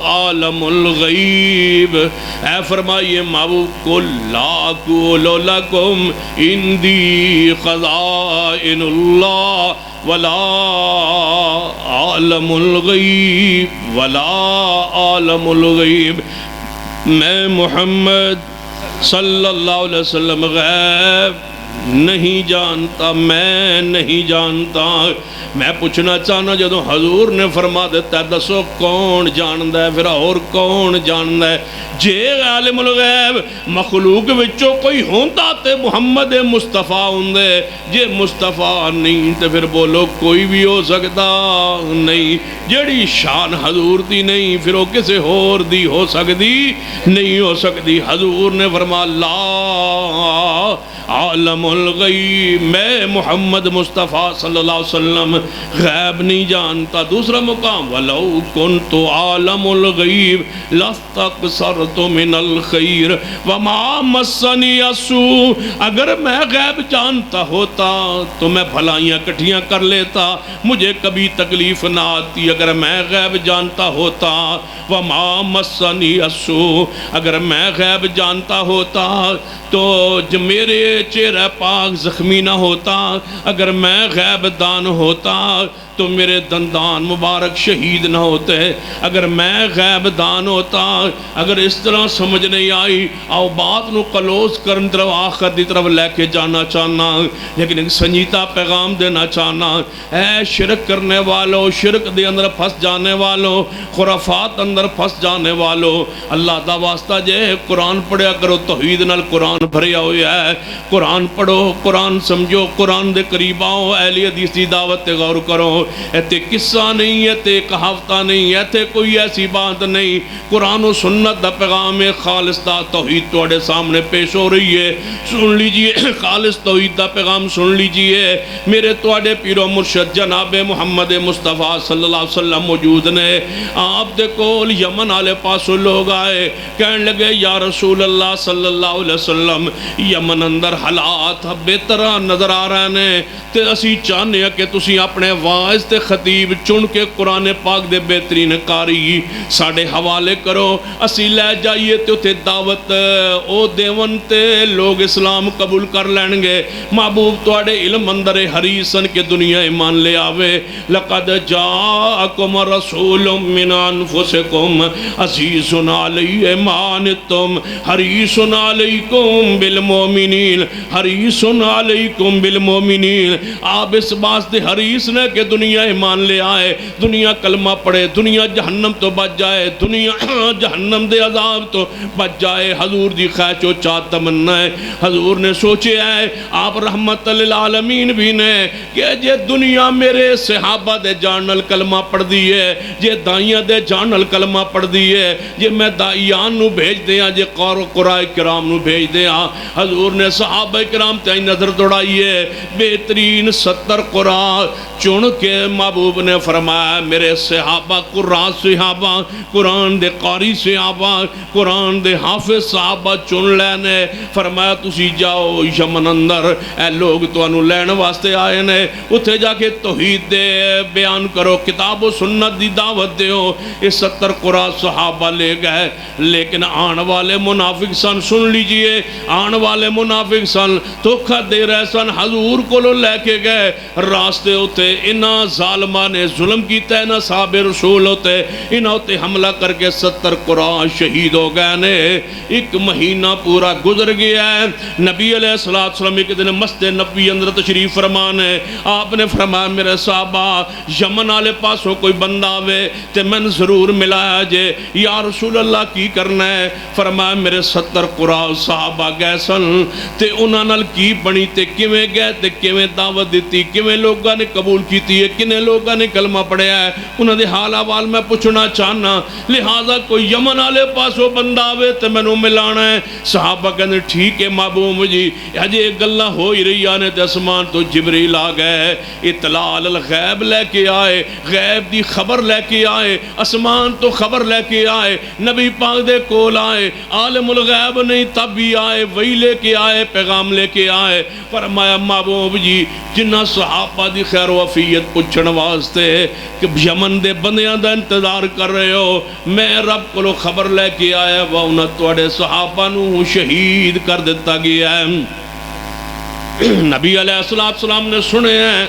عالم الغیب اے فرمائیے محبوب کو لا اقول لکم اندی خزائن اللہ ولا عالم الغیب ولا عالم الغیب میں محمد صلی اللہ علیہ وسلم غیب نہیں جانتا، میں نہیں جانتا۔ میں پوچھنا چاہنا جدو حضور نے فرما دیتا ہے دسو کون جاندہ ہے، پھر اور کون جاندہ ہے؟ جے عالم الغیب مخلوق وچوں کوئی ہوندہ تے محمد مصطفیٰ ہوندے، جے مصطفیٰ نہیں تے پھر بولو کوئی بھی ہو سکتا نہیں۔ جیڑی شان حضور دی نہیں پھر وہ کسے اور دی ہو سکتی نہیں ہو سکتی۔ حضور نے فرما لا عالم الغیب، میں محمد مصطفیٰ صلی اللہ علیہ وسلم غیب نہیں جانتا۔ دوسرا مقام وَلَوْ كُنْتُ عَالَمُ الْغَيْبِ لَاسْتَكْثَرْتُ مِنَ الْخَيْرِ وَمَا مَسَّنِيَ السُّوءُ، اگر میں غیب جانتا ہوتا تو میں بھلائیاں کٹھیاں کر لیتا، مجھے کبھی تکلیف نہ آتی۔ اگر میں غیب جانتا ہوتا وَمَا مَسَّنِيَ السُّوءُ، اگر میں غیب جانتا ہوتا تو جو میرے چہرہ پاک زخمی نہ ہوتا، اگر میں غیب دان ہوتا تو میرے دندان مبارک شہید نہ ہوتے، اگر میں غیب دان ہوتا۔ اگر اس طرح سمجھ نہیں آئی آؤ بات نو کلوز کرن طرف آخر دی طرف لے کے جانا چاہنا، لیکن ایک سنجیدہ پیغام دینا چاہنا۔ اے شرک کرنے والو، شرک دے اندر پھنس جانے والو، خرافات اندر پھنس جانے والو، اللہ دا واسطہ جے قرآن پڑھیا کرو، توحید نال قرآن بھریا ہویا ہے۔ قرآن پڑھو، قرآن سمجھو، قرآن دے قریب آؤ، اہل حدیث دی دعوت تے غور کرو۔ ایتے قصہ نہیں، ایتے کہاوتہ نہیں، ایتے کوئی ایسی بات نہیں۔ قرآن و سنت دا پیغام خالص دا توحید توڑے سامنے پیش ہو رہی ہے، سن لیجئے۔ خالص توحید دا پیغام سن لیجئے۔ میرے توڑے پیر و مرشد جناب محمد مصطفیٰ صلی اللہ علیہ وسلم موجود نے۔ آپ دے کول یمن آلے پاسو لوگ آئے، کہنے لگے یا رسول اللہ صلی اللہ علیہ وسلم یمن اندر حالات بے طرح نظر آ رہے ہیں تے اسی چاہنے ہیں کہ تسی اپنے واعظ تے خطیب چن کے قرآن پاک دے بہترین قاری ساڑھے حوالے کرو، اسی لے جائیے تے اتے دعوت او دیون تے لوگ اسلام قبول کر لیں گے۔ محبوب توڑے علم اندر حریصن کے دنیا ایمان لے آوے۔ لقد جاءکم رسول من انفسکم عزیز علیہ ما عنتم حریص علیکم بالمومنین، حریص علیکم بالمومنین۔ آپ اس بات دے حریص نے کہ دنیا ایمان لے آئے، دنیا کلمہ پڑھے، دنیا جہنم تو بچ جائے، دنیا جہنم دے عذاب تو بچ جائے۔ حضور دی خواہش و چاہت تمنا ہے۔ حضور نے سوچے ہے آپ رحمت للعالمین بھی نے کہ جے دنیا میرے صحابہ دے جانل کلمہ پڑھ دی ہے، جے دائیاں دے جانل کلمہ پڑھ دی ہے، جے میں دائیان نو بھیج دیا، جے قرآن کرام نو بھیج دیا۔ حضور نے صحابہ کرام تے نظر دوڑائیے، بہترین 70 قرآن چن کے محبوب نے فرمایا میرے صحابہ قرآن صحابہ، قرآن دے قاری صحابہ، قرآن دے حافظ صحابہ چن لینے۔ فرمایا تسی جاؤ یمن اندر، اے لوگ تو انو لین واسطے آئے نے، اتھے جا کے توحید دے بیان کرو، کتاب و سنت دی دعوت دے ہو۔ اس 70 قرآن صحابہ لے گئے، لیکن آن والے منافق سن، سن لیجئے، آن والے منافق سن دھوکہ دے رہے سن۔ حضور کو لو لے کے گئے، راستے ہوتے انہاں ظالمہ نے ظلم کیتا ہے، انہاں صحابہ رسول ہوتے انہاں ہوتے حملہ کر کے 70 قرآن شہید ہو گئے نے۔ ایک مہینہ پورا گزر گیا ہے۔ نبی علیہ السلام ایک دن مسجد نبوی اندر تشریف فرمان ہے، آپ نے فرمایا میرے صحابہ یمن والے پاسوں کوئی بندہ آوے تے میں ضرور ملایا جے۔ یا رسول اللہ کی کرنا ہے؟ فرمایا میرے 70 قرآن صحابہ گئے سن تے انہاں نال کی بنی تے کیویں گئے تے کیویں دعوت دیتی، کیویں لوگاں نے قبول کیتی ہے، کنے لوگاں نے کلمہ پڑھیا ہے، انہاں دے حال احوال میں پوچھنا چاہنا۔ لہذا کوئی یمن والے پاسوں بندہ آوے تے مینوں ملانا ہے۔ صحابہ کہندے ٹھیک ہے محبوب جی، اجے گلاں ہو ہی رہی نے تے اسمان تو جبریل آ گئے، اطلاع الغیب لے کے آئے، غیب دی خبر لے کے آئے، اسمان تو خبر لے کے آئے، نبی پاک دے کول آئے، عالم الغیب نہیں تب بھی آئے، وہی لے کے آئے، پیغام لے کے آئے۔ فرمایا محبوب جی جنہ صحابہ دی خیر و عافیت پوچھن واسطے کہ یمن دے بندیاں دا انتظار کر رہے ہو، میں رب کو خبر لے کے آیا وہ انہاں توڑے صحابہ نو شہید کر دیتا گیا ہے۔ نبی علیہ السلام نے سنے ہیں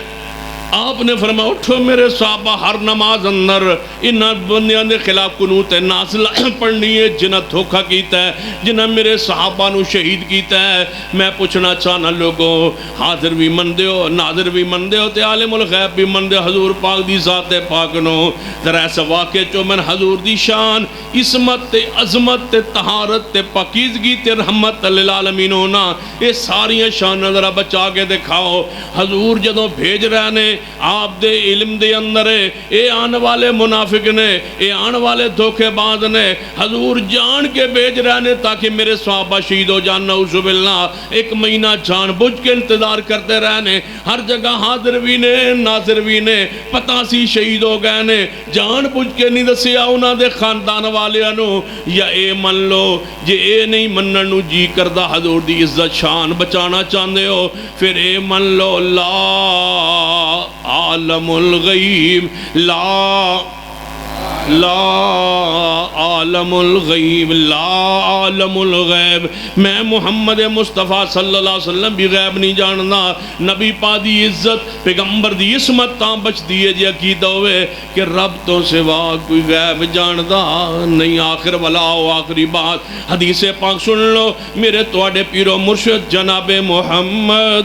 آپ نے فرمایا اٹھو میرے صحابہ، ہر نماز اندر انہاں بندیاں دے خلاف قنوت نازلہ پڑھنی ہے جنہاں دھوکہ کیتا ہے، جنہاں میرے صحابہ نو شہید کیتا ہے۔ میں پوچھنا چاہنا لوگوں، حاضر بھی مندے ہو، ناظر بھی مندے ہو تے عالم الغیب بھی مندے ہو حضور پاک دی ذات پاک نو؟ ذرا ایسا واقع چو من حضور دی شان عصمت تے عظمت تے طہارت تے پاکیزگی تے رحمت للعالمین ہونا، یہ ساریاں شاناں ذرا بچا کے دکھاؤ۔ حضور جدوں بھیج رہے نے آپ دے علم دے اندر اے آن والے منافق نے، اے آن والے دھوکے باز نے، حضور جان کے بھیج رہے نے تاکہ میرے صحابہ شہید ہو جان، نعوذ باللہ۔ ایک مہینہ جان بجھ کے انتظار کرتے رہنے، ہر جگہ حاضر بھی نے ناظر بھی نے، پتہ سی شہید ہو گئے نے، جان بجھ کے نہیں دسیا انہاں دے خاندان والیاں نو، یا اے من لو جے اے نہیں منن نو جی کردہ حضور دی عزت شان بچانا چاندے ہو، پھر اے من لو لا عالم الغیب، لا عالم الغیب، لا عالم الغیب، میں محمد مصطفیٰ صلی اللہ علیہ وسلم بھی غیب نہیں جاننا۔ نبی پا دی عزت پیغمبر دی عصمت تاں بچ دیئے جی عقیدہ ہوئے کہ رب تو سوا کوئی غیب جاندہ نہیں۔ آخر والا ہو آخری بات حدیث پاک سن لو، میرے توڑے پیرو مرشد جناب محمد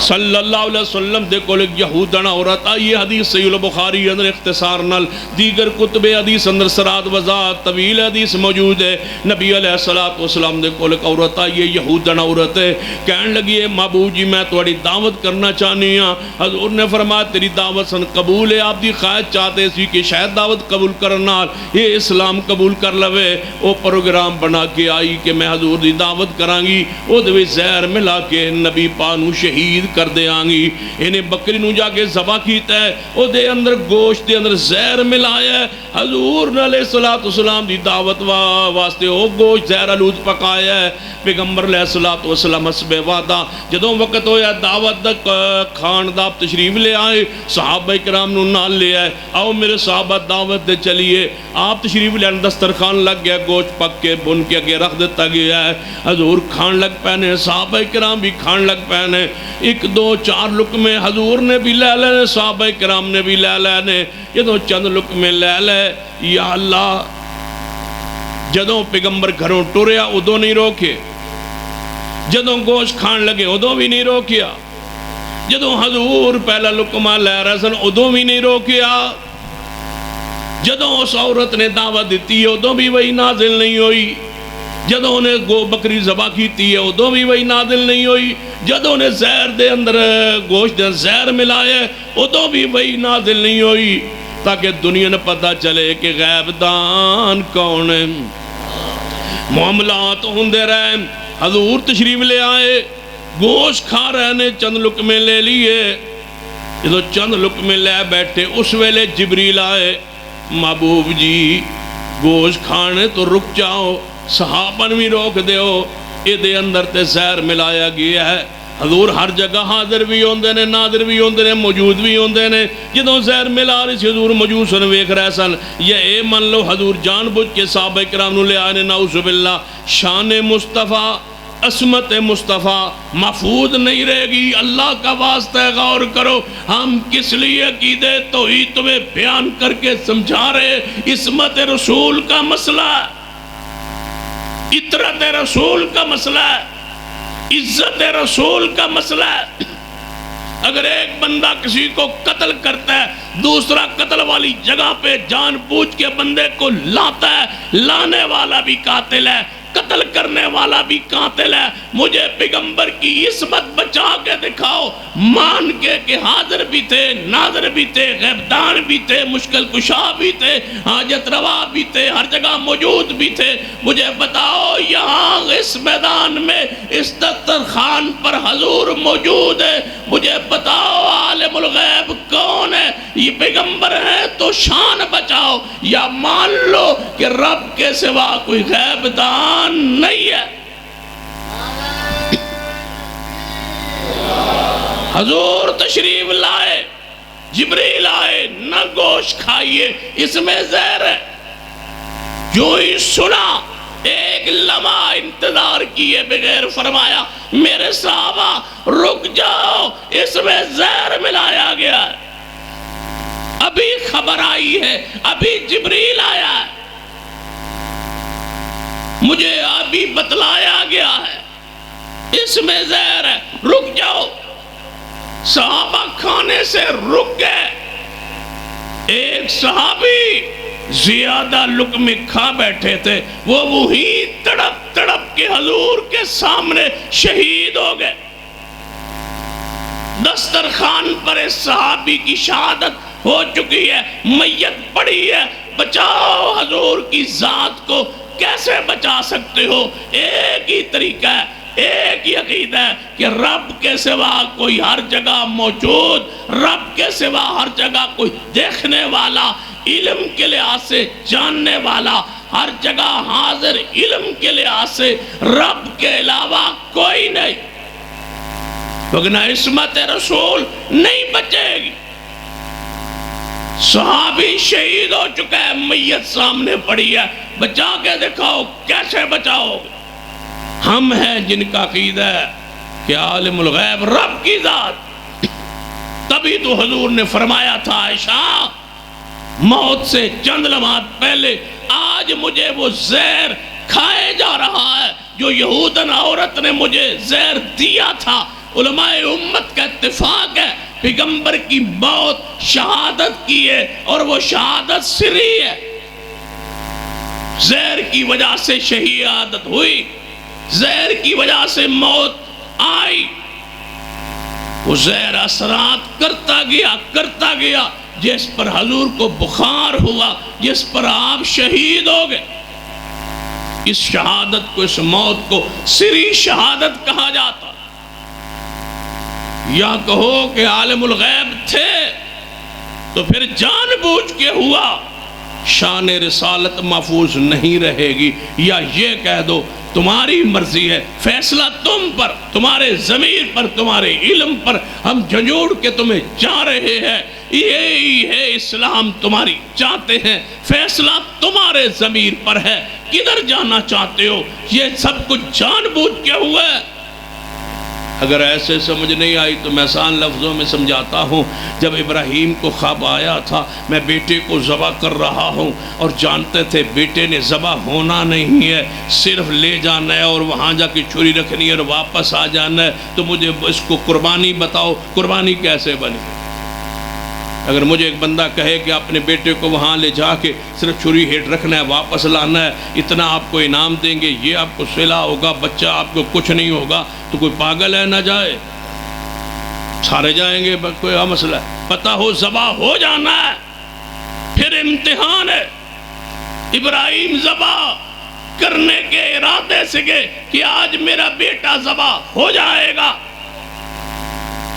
صلی اللہ علیہ وسلم دے کول ایک یہودن عورت آئی، حدیث صحیح البخاری اندر اختصار نال، دیگر کتب حدیث اندر سرات وضاحت طویل حدیث موجود ہے۔ نبی علیہ السلام دے کول ایک عورت آئی، یہودن عورت ہے، کہنے لگی ہے محبوب جی میں تھوڑی دعوت کرنا چاہنی ہاں۔ حضور نے فرمایا تیری دعوت سن قبول ہے، آپ دی خواہش چاہتے سی کہ شاید دعوت قبول کرنا یہ اسلام قبول کر لوے۔ وہ پروگرام بنا کے آئی کہ میں حضور دی دعوت کرانگی، او دوی زہر ملا کے نبی پانو شہید کر دے آنگی۔ انہیں بکری نو جا کے ذبح کیتا ہے، او دے اندر گوشت دے اندر زہر ملایا ہے۔ حضور علیہ السلام دی دعوت واسطے او گوشت زہر آلود پکایا ہے۔ پیغمبر علیہ السلام حسب وعدہ جدوں وقت ہویا دعوت دا کھان دا تشریف لے آئے، صحابہ کرام نو نال لے آئے، آؤ میرے صحابہ دعوت دے چلیے۔ آپ تشریف لے آنے، دسترخوان لگ گیا، گوشت پک کے بن کے اگے رکھ دیتا گیا ہے۔ حضور کھان لگ پہنے، صحابہ کرام بھی کھان لگ پہنے، ایک دو چار لقمے حضور نے بھی لے لینے، صحابہ کرام نے بھی لے لینے۔ جدوں چند لقمے لے لے، یا اللہ جدوں پیغمبر گھروں ٹوریا ادوں نہیں روکے، جدوں گوشت کھان لگے ادوں بھی نہیں روکیا، جدوں حضور پہلا لقمہ لے رہے سن ادوں بھی نہیں روکیا، جدوں اس عورت نے دعوت دیتی ہے ادوں بھی وہی نازل نہیں ہوئی، جدوں انہیں گو بکری ذبح کیتی ہے ادوں بھی وہی نازل نہیں ہوئی، جدوں نے زہر دے اندر گوشت دے زہر ملایا ادوں بھی وہی نازل نہیں ہوئی، تاکہ دنیا نے پتہ چلے کہ غیب دان کون ہے۔ معاملات ہوندے رہے، حضور تشریف لے آئے، گوشت کھا رہے نے، چند لقمے لے لیے، جدوں چند لقمے لے بیٹھے اس ویلے جبریل آئے، محبوب جی گوشت کھانے تو رک جاؤ، صحابن بھی روک دیو، اے دے اندر تے زہر ملایا گیا ہے۔ حضور ہر جگہ حاضر بھی ہوندے نے، ناظر بھی ہوندے نے، موجود بھی ہوندے نے، جدوں زہر ملا رہی سی حضور موجود سن ویکھ رہے سن۔ یہ اے من لو حضور جان بوجھ کے صحابہ کرام نو لے آنے، نعوذ باللہ، شان مصطفیٰ عصمت مصطفیٰ محفوظ نہیں رہے گی۔ اللہ کا واسطہ غور کرو، ہم کس لیے عقیدے توحید تمہیں بیان کر کے سمجھا رہے، عصمت رسول کا مسئلہ ہے، اطرت رسول کا مسئلہ ہے، عزت رسول کا مسئلہ ہے۔ اگر ایک بندہ کسی کو قتل کرتا ہے، دوسرا قتل والی جگہ پہ جان بوجھ کے بندے کو لاتا ہے، لانے والا بھی قاتل ہے، قتل کرنے والا بھی قاتل ہے۔ مجھے پیغمبر کی عصمت بچا کے دکھاؤ، مان کے کہ حاضر بھی تھے، ناظر بھی تھے، غیبدان بھی تھے، مشکل کشا بھی تھے، حاجت روا بھی تھے، ہر جگہ موجود بھی تھے۔ مجھے بتاؤ یہاں اس میدان میں اس دسترخوان پر حضور موجود ہے، مجھے بتاؤ عالم الغیب کون ہے؟ یہ پیغمبر ہے تو شان بچاؤ، یا مان لو کہ رب کے سوا کوئی غیبدان نہیں ہے۔ حضور تشریف لائے، جبریل آئے، نہ گوشت کھائیے اس میں زہر ہے۔ جو ہی سنا ایک لمحہ انتظار کیے بغیر فرمایا میرے صحابہ رک جاؤ، اس میں زہر ملایا گیا ہے، ابھی خبر آئی ہے، ابھی جبریل آیا ہے، مجھے ابھی بتلایا گیا ہے، اس میں زہر ہے، رک جاؤ۔ صحابہ کھانے سے رک گئے۔ ایک صحابی زیادہ لقمے کھا بیٹھے تھے، وہ وہی تڑپ تڑپ کے حضور کے سامنے شہید ہو گئے۔ دسترخوان پر اس صحابی کی شہادت ہو چکی ہے، میت پڑی ہے، بچاؤ حضور کی ذات کو کیسے بچا سکتے ہو؟ ایک ہی طریقہ ہے، ایک ہی عقیدہ ہے کہ رب کے سوا کوئی ہر جگہ موجود، رب کے سوا ہر جگہ کوئی دیکھنے والا، علم کے لحاظ سے جاننے والا، ہر جگہ حاضر علم کے لحاظ سے رب کے علاوہ کوئی نہیں، لیکن عصمت رسول نہیں بچے گی۔ صحابی شہید ہو چکا ہے، میت سامنے پڑی ہے، بچا کے دکھاؤ، کیسے بچاؤ گے؟ ہم ہیں جن کا عقیدہ ہے کہ عالم الغیب رب کی ذات۔ تبھی تو حضور نے فرمایا تھا عائشہ موت سے چند لمحات پہلے، آج مجھے وہ زہر کھائے جا رہا ہے جو یہودن عورت نے مجھے زہر دیا تھا۔ علماء امت کا اتفاق ہے پیغمبر کی موت شہادت کی ہے، اور وہ شہادت سری ہے، زہر کی وجہ سے شہادت ہوئی، زہر کی وجہ سے موت آئی۔ وہ زہر اثرات کرتا گیا، جس پر حضور کو بخار ہوا، جس پر آپ شہید ہو گئے۔ اس شہادت کو، اس موت کو سری شہادت کہا جاتا۔ یا کہو کہ عالم الغیب تھے تو پھر جان بوجھ کے ہوا، شان رسالت محفوظ نہیں رہے گی، یا یہ کہہ دو تمہاری مرضی ہے، فیصلہ تم پر، تمہارے ضمیر پر، تمہارے علم پر، ہم جھنجھوڑ کے تمہیں جا رہے ہیں، یہی ہے اسلام تمہاری چاہتے ہیں، فیصلہ تمہارے ضمیر پر ہے، کدھر جانا چاہتے ہو؟ یہ سب کچھ جان بوجھ کے ہوا ہے۔ اگر ایسے سمجھ نہیں آئی تو میں آسان لفظوں میں سمجھاتا ہوں۔ جب ابراہیم کو خواب آیا تھا میں بیٹے کو ذبح کر رہا ہوں، اور جانتے تھے بیٹے نے ذبح ہونا نہیں ہے، صرف لے جانا ہے اور وہاں جا کے چھری رکھنی ہے اور واپس آ جانا ہے، تو مجھے اس کو قربانی بتاؤ، قربانی کیسے بنے؟ اگر مجھے ایک بندہ کہے کہ اپنے بیٹے کو وہاں لے جا کے صرف چھری ہیٹ رکھنا ہے، واپس لانا ہے، اتنا آپ کو انعام دیں گے، یہ آپ کو صلہ ہوگا، بچہ آپ کو کچھ نہیں ہوگا، تو کوئی پاگل ہے نہ جائے؟ سارے جائیں گے، کوئی مسئلہ ہے؟ پتہ ہو ذبح ہو جانا ہے، پھر امتحان ہے۔ ابراہیم ذبح کرنے کے ارادے سے گئے کہ آج میرا بیٹا ذبح ہو جائے گا۔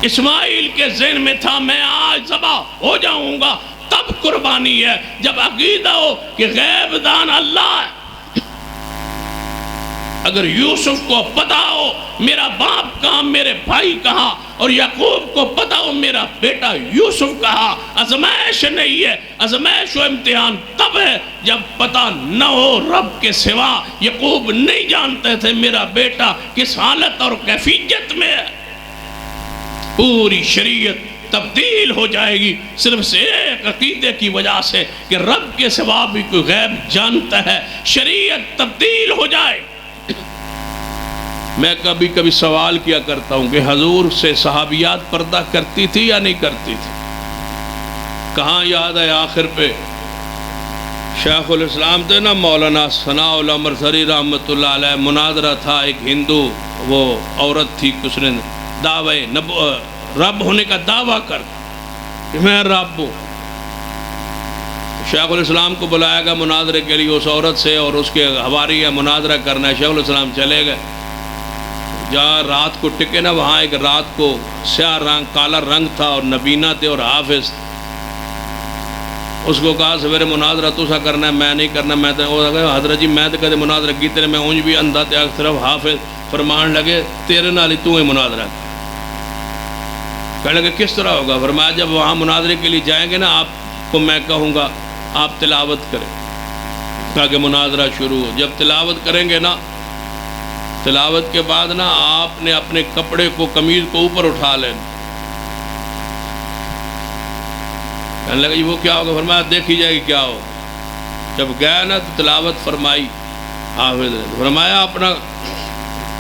اسماعیل کے ذہن میں تھا میں آج ذبح ہو جاؤں گا، تب قربانی ہے۔ جب عقیدہ ہو کہ غیب دان اللہ ہے، اگر یوسف کو پتا ہو میرا باپ کہاں، میرے بھائی کہاں، اور یعقوب کو پتا ہو میرا بیٹا یوسف کہاں، آزمائش نہیں ہے، آزمائش و امتحان تب ہے جب پتا نہ ہو رب کے سوا۔ یعقوب نہیں جانتے تھے میرا بیٹا کس حالت اور کیفیت میں ہے۔ پوری شریعت تبدیل ہو جائے گی صرف سے ایک عقیدے کی وجہ سے کہ رب کے سوا بھی کوئی غیب جانتا ہے، شریعت تبدیل ہو جائے۔ میں کبھی کبھی سوال کیا کرتا ہوں کہ حضور سے صحابیات پردہ کرتی تھی یا نہیں کرتی تھی؟ کہاں یاد ہے آخر پہ شیخ الاسلام تھے نا مولانا ثناء اللہ مرزری رحمۃ اللہ علیہ، مناظرہ تھا، ایک ہندو وہ عورت تھی، اس نے دعوے رب ہونے کا دعویٰ کر کہ میں رب ہوں۔ شیخ الاسلام کو بلایا گیا مناظرے کے لیے، اس عورت سے اور اس کے حواری ہے مناظرہ کرنا ہے۔ شیخ الاسلام چلے گئے، جہاں رات کو ٹکے نا وہاں ایک رات کو سیاہ رنگ کالا رنگ تھا اور نبینا تھے اور حافظ تھے۔ اس کو کہا سویرے مناظرہ تو سا کرنا ہے، میں نہیں کرنا، میں تو حضرت جی میں تو کہتے مناظرہ کی تیرے، میں اونج بھی اندھا تے صرف حافظ فرمان لگے تیرے نالی تو ہی مناظرہ کر۔ کہنے لگے کس طرح ہوگا؟ فرمایا جب وہاں مناظرے کے لیے جائیں گے نا آپ کو میں کہوں گا آپ تلاوت کریں، کہا کہ مناظرہ شروع ہو۔ جب تلاوت کریں گے نا، تلاوت کے بعد نا آپ نے اپنے کپڑے کو قمیض کو اوپر اٹھا لینا، کہنے لگا جی وہ کیا ہوگا؟ فرمایا دیکھی جائے گی کیا ہو. جب گیا نا تو تلاوت فرمائی حافظ نے. فرمایا اپنا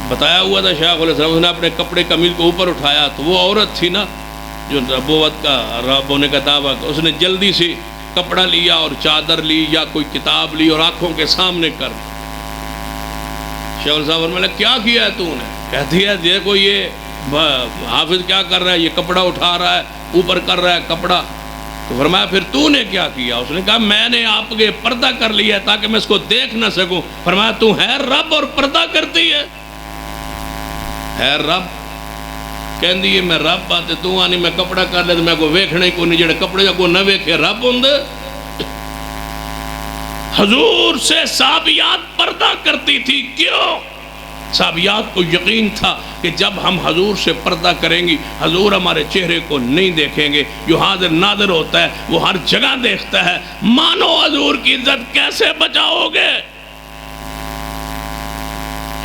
بتایا ہوا تھا شیخ علیہ السلام نے اپنے کپڑے قمیض کو اوپر اٹھایا تو وہ عورت تھی نا جو نبوت کا رب ہونے کا دعویٰ، اس نے جلدی سے کپڑا لیا اور چادر لی یا کوئی کتاب لی اور آنکھوں کے سامنے کر. شیخ صاحب فرمایا کیا کیا ہے تو نے؟ کہتی ہے دیکھو یہ حافظ کیا کر رہا ہے، یہ کپڑا اٹھا رہا ہے، اوپر کر رہا ہے کپڑا. تو فرمایا پھر تو نے کیا کیا؟ اس نے کہا میں نے آپ کے پردہ کر لیا ہے تاکہ میں اس کو دیکھ نہ سکوں. فرمایا تو ہے رب اور پردہ کرتی ہے رب. کہندی ہے میں رب باتے تو آنی میں کپڑا کر لے تو میں کو ویکھنے کو نہیں، جڑے کپڑے کو نہ ویکھے رب ہوں دے. حضور سے صحابیات پردہ کرتی تھی. کیوں؟ صحابیات کو یقین تھا کہ جب ہم حضور سے پردہ کریں گی حضور ہمارے چہرے کو نہیں دیکھیں گے. جو حاضر ناظر ہوتا ہے وہ ہر جگہ دیکھتا ہے. مانو حضور کی عزت کیسے بچاؤ گے؟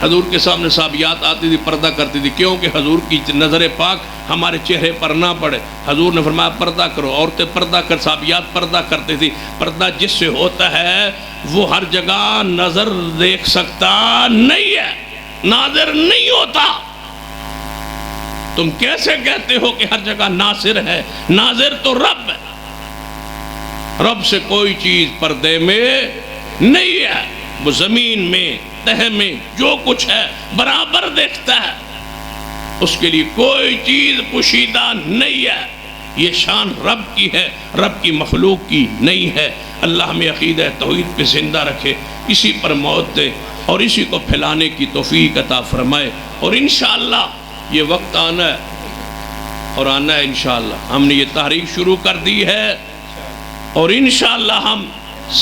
حضور کے سامنے صحابیات آتی تھی، پردہ کرتی تھی. کیوں کہ حضور کی نظر پاک ہمارے چہرے پر نہ پڑے. حضور نے فرمایا پردہ کرو. عورتیں پردہ کر، صحابیات پردہ کرتی تھی. پردہ جس سے ہوتا ہے وہ ہر جگہ نظر دیکھ سکتا نہیں ہے، ناظر نہیں ہوتا. تم کیسے کہتے ہو کہ ہر جگہ ناظر ہے؟ ناظر تو رب ہے. رب سے کوئی چیز پردے میں نہیں ہے. وہ زمین میں تہ میں جو کچھ ہے برابر دیکھتا ہے. اس کے لیے کوئی چیز پوشیدہ نہیں ہے. یہ شان رب کی ہے، رب کی مخلوق کی نہیں ہے. اللہ ہمیں عقیدہ توحید پہ زندہ رکھے، اسی پر موت دے اور اسی کو پھیلانے کی توفیق عطا فرمائے. اور انشاءاللہ یہ وقت آنا ہے اور آنا ہے انشاءاللہ. ہم نے یہ تحریک شروع کر دی ہے اور انشاءاللہ ہم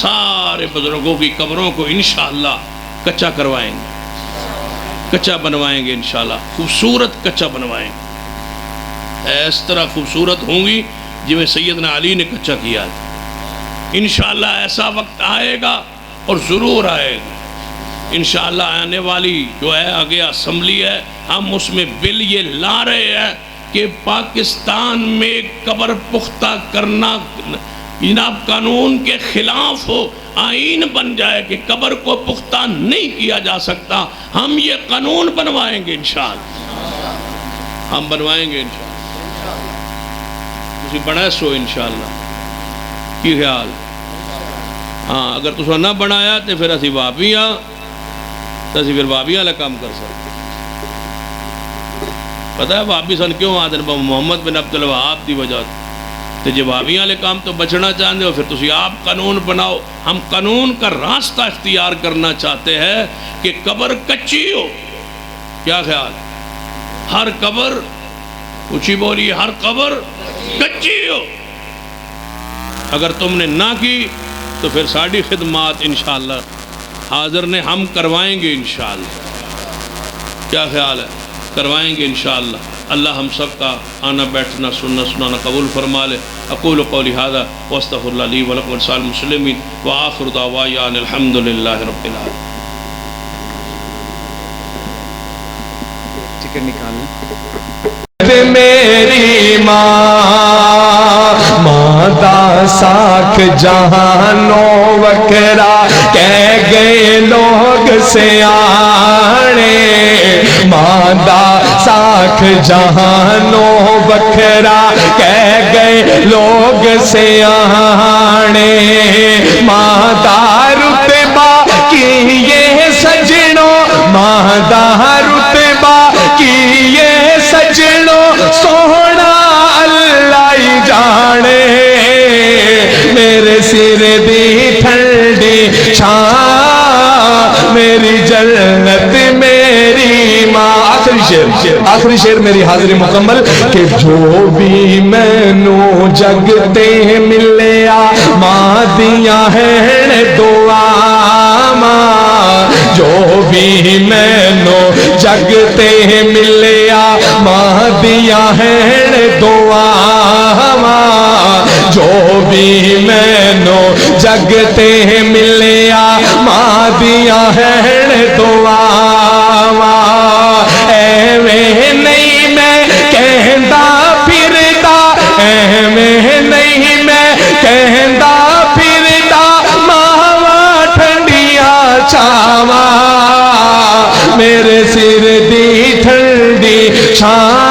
سارے بزرگوں کی قبروں کو انشاءاللہ کچا کروائیں گے، کچا بنوائیں گے انشاءاللہ. خوبصورت کچا بنوائیں گے، اس طرح خوبصورت ہوں گی جویں سیدنا علی نے کچا کیا تھا. انشاءاللہ ایسا وقت آئے گا اور ضرور آئے گا انشاءاللہ. آنے والی جو ہے آگے اسمبلی ہے، ہم اس میں بل یہ لا رہے ہیں کہ پاکستان میں قبر پختہ کرنا جناب قانون کے خلاف ہو. آئین بن جائے کہ قبر کو پختہ نہیں کیا جا سکتا. ہم یہ قانون بنوائیں گے انشاءاللہ، ہم بنوائیں گے انشاءاللہ. تسی بڑھائے سو انشاءاللہ کی خیال. ہاں اگر تسا نہ بنایا تو پھر اسی وابیاں تو اسی پھر وابیاں لے کام کر سکتے. پتہ ہے وابی سن کیوں آدھے محمد بن عبدالوہاب دی وجہ تو جب وابیاں لے کام تو بچنا چاہتے ہو پھر تسی آپ قانون بناؤ. ہم قانون کا راستہ اختیار کرنا چاہتے ہیں کہ قبر کچی ہو. کیا خیال؟ ہر قبر اونچی بولی، ہر قبر کچی ہو. اگر تم نے نہ کی تو پھر ساری خدمات انشاءاللہ حاضر نے ہم کروائیں گے انشاءاللہ. کیا خیال ہے؟ کروائیں گے انشاءاللہ. اللہ ہم سب کا آنا بیٹھنا سننا سنانا قبول فرما لے. اقول قولی ھذا واستغفر اللہ لی ولکم ولسائر المسلمین وآخر دعوانا ان الحمد للہ رب العالمین. چکن نکالیں. میری ماں دا ساکھ جہانوں وکرا کہہ گئے لوگ سیانے. ماں دا ساکھ جہانوں وکرا کہہ گئے لوگ سیانے. ماں دا رتبہ کی یہ سجنوں، ماں دا رتبہ کی یہ سجنوں سونا اللہ ہی جانے. میرے سر دی ٹھنڈی چھاں میری جنت میری ماں. آخری شعر میری حاضری مکمل کہ جو بھی میں نو جگتے ملیا ماں دیاں ہیں دعا. ماں جو بھی میں نو جگتے ملیا ماں دیاں ہیں دعا. ماں جو بھی میں نو جگتے ملیا ماں دیاں ہیں دعا. ایویں نہیں میں کہندا پھردا، ایویں نہیں میں شان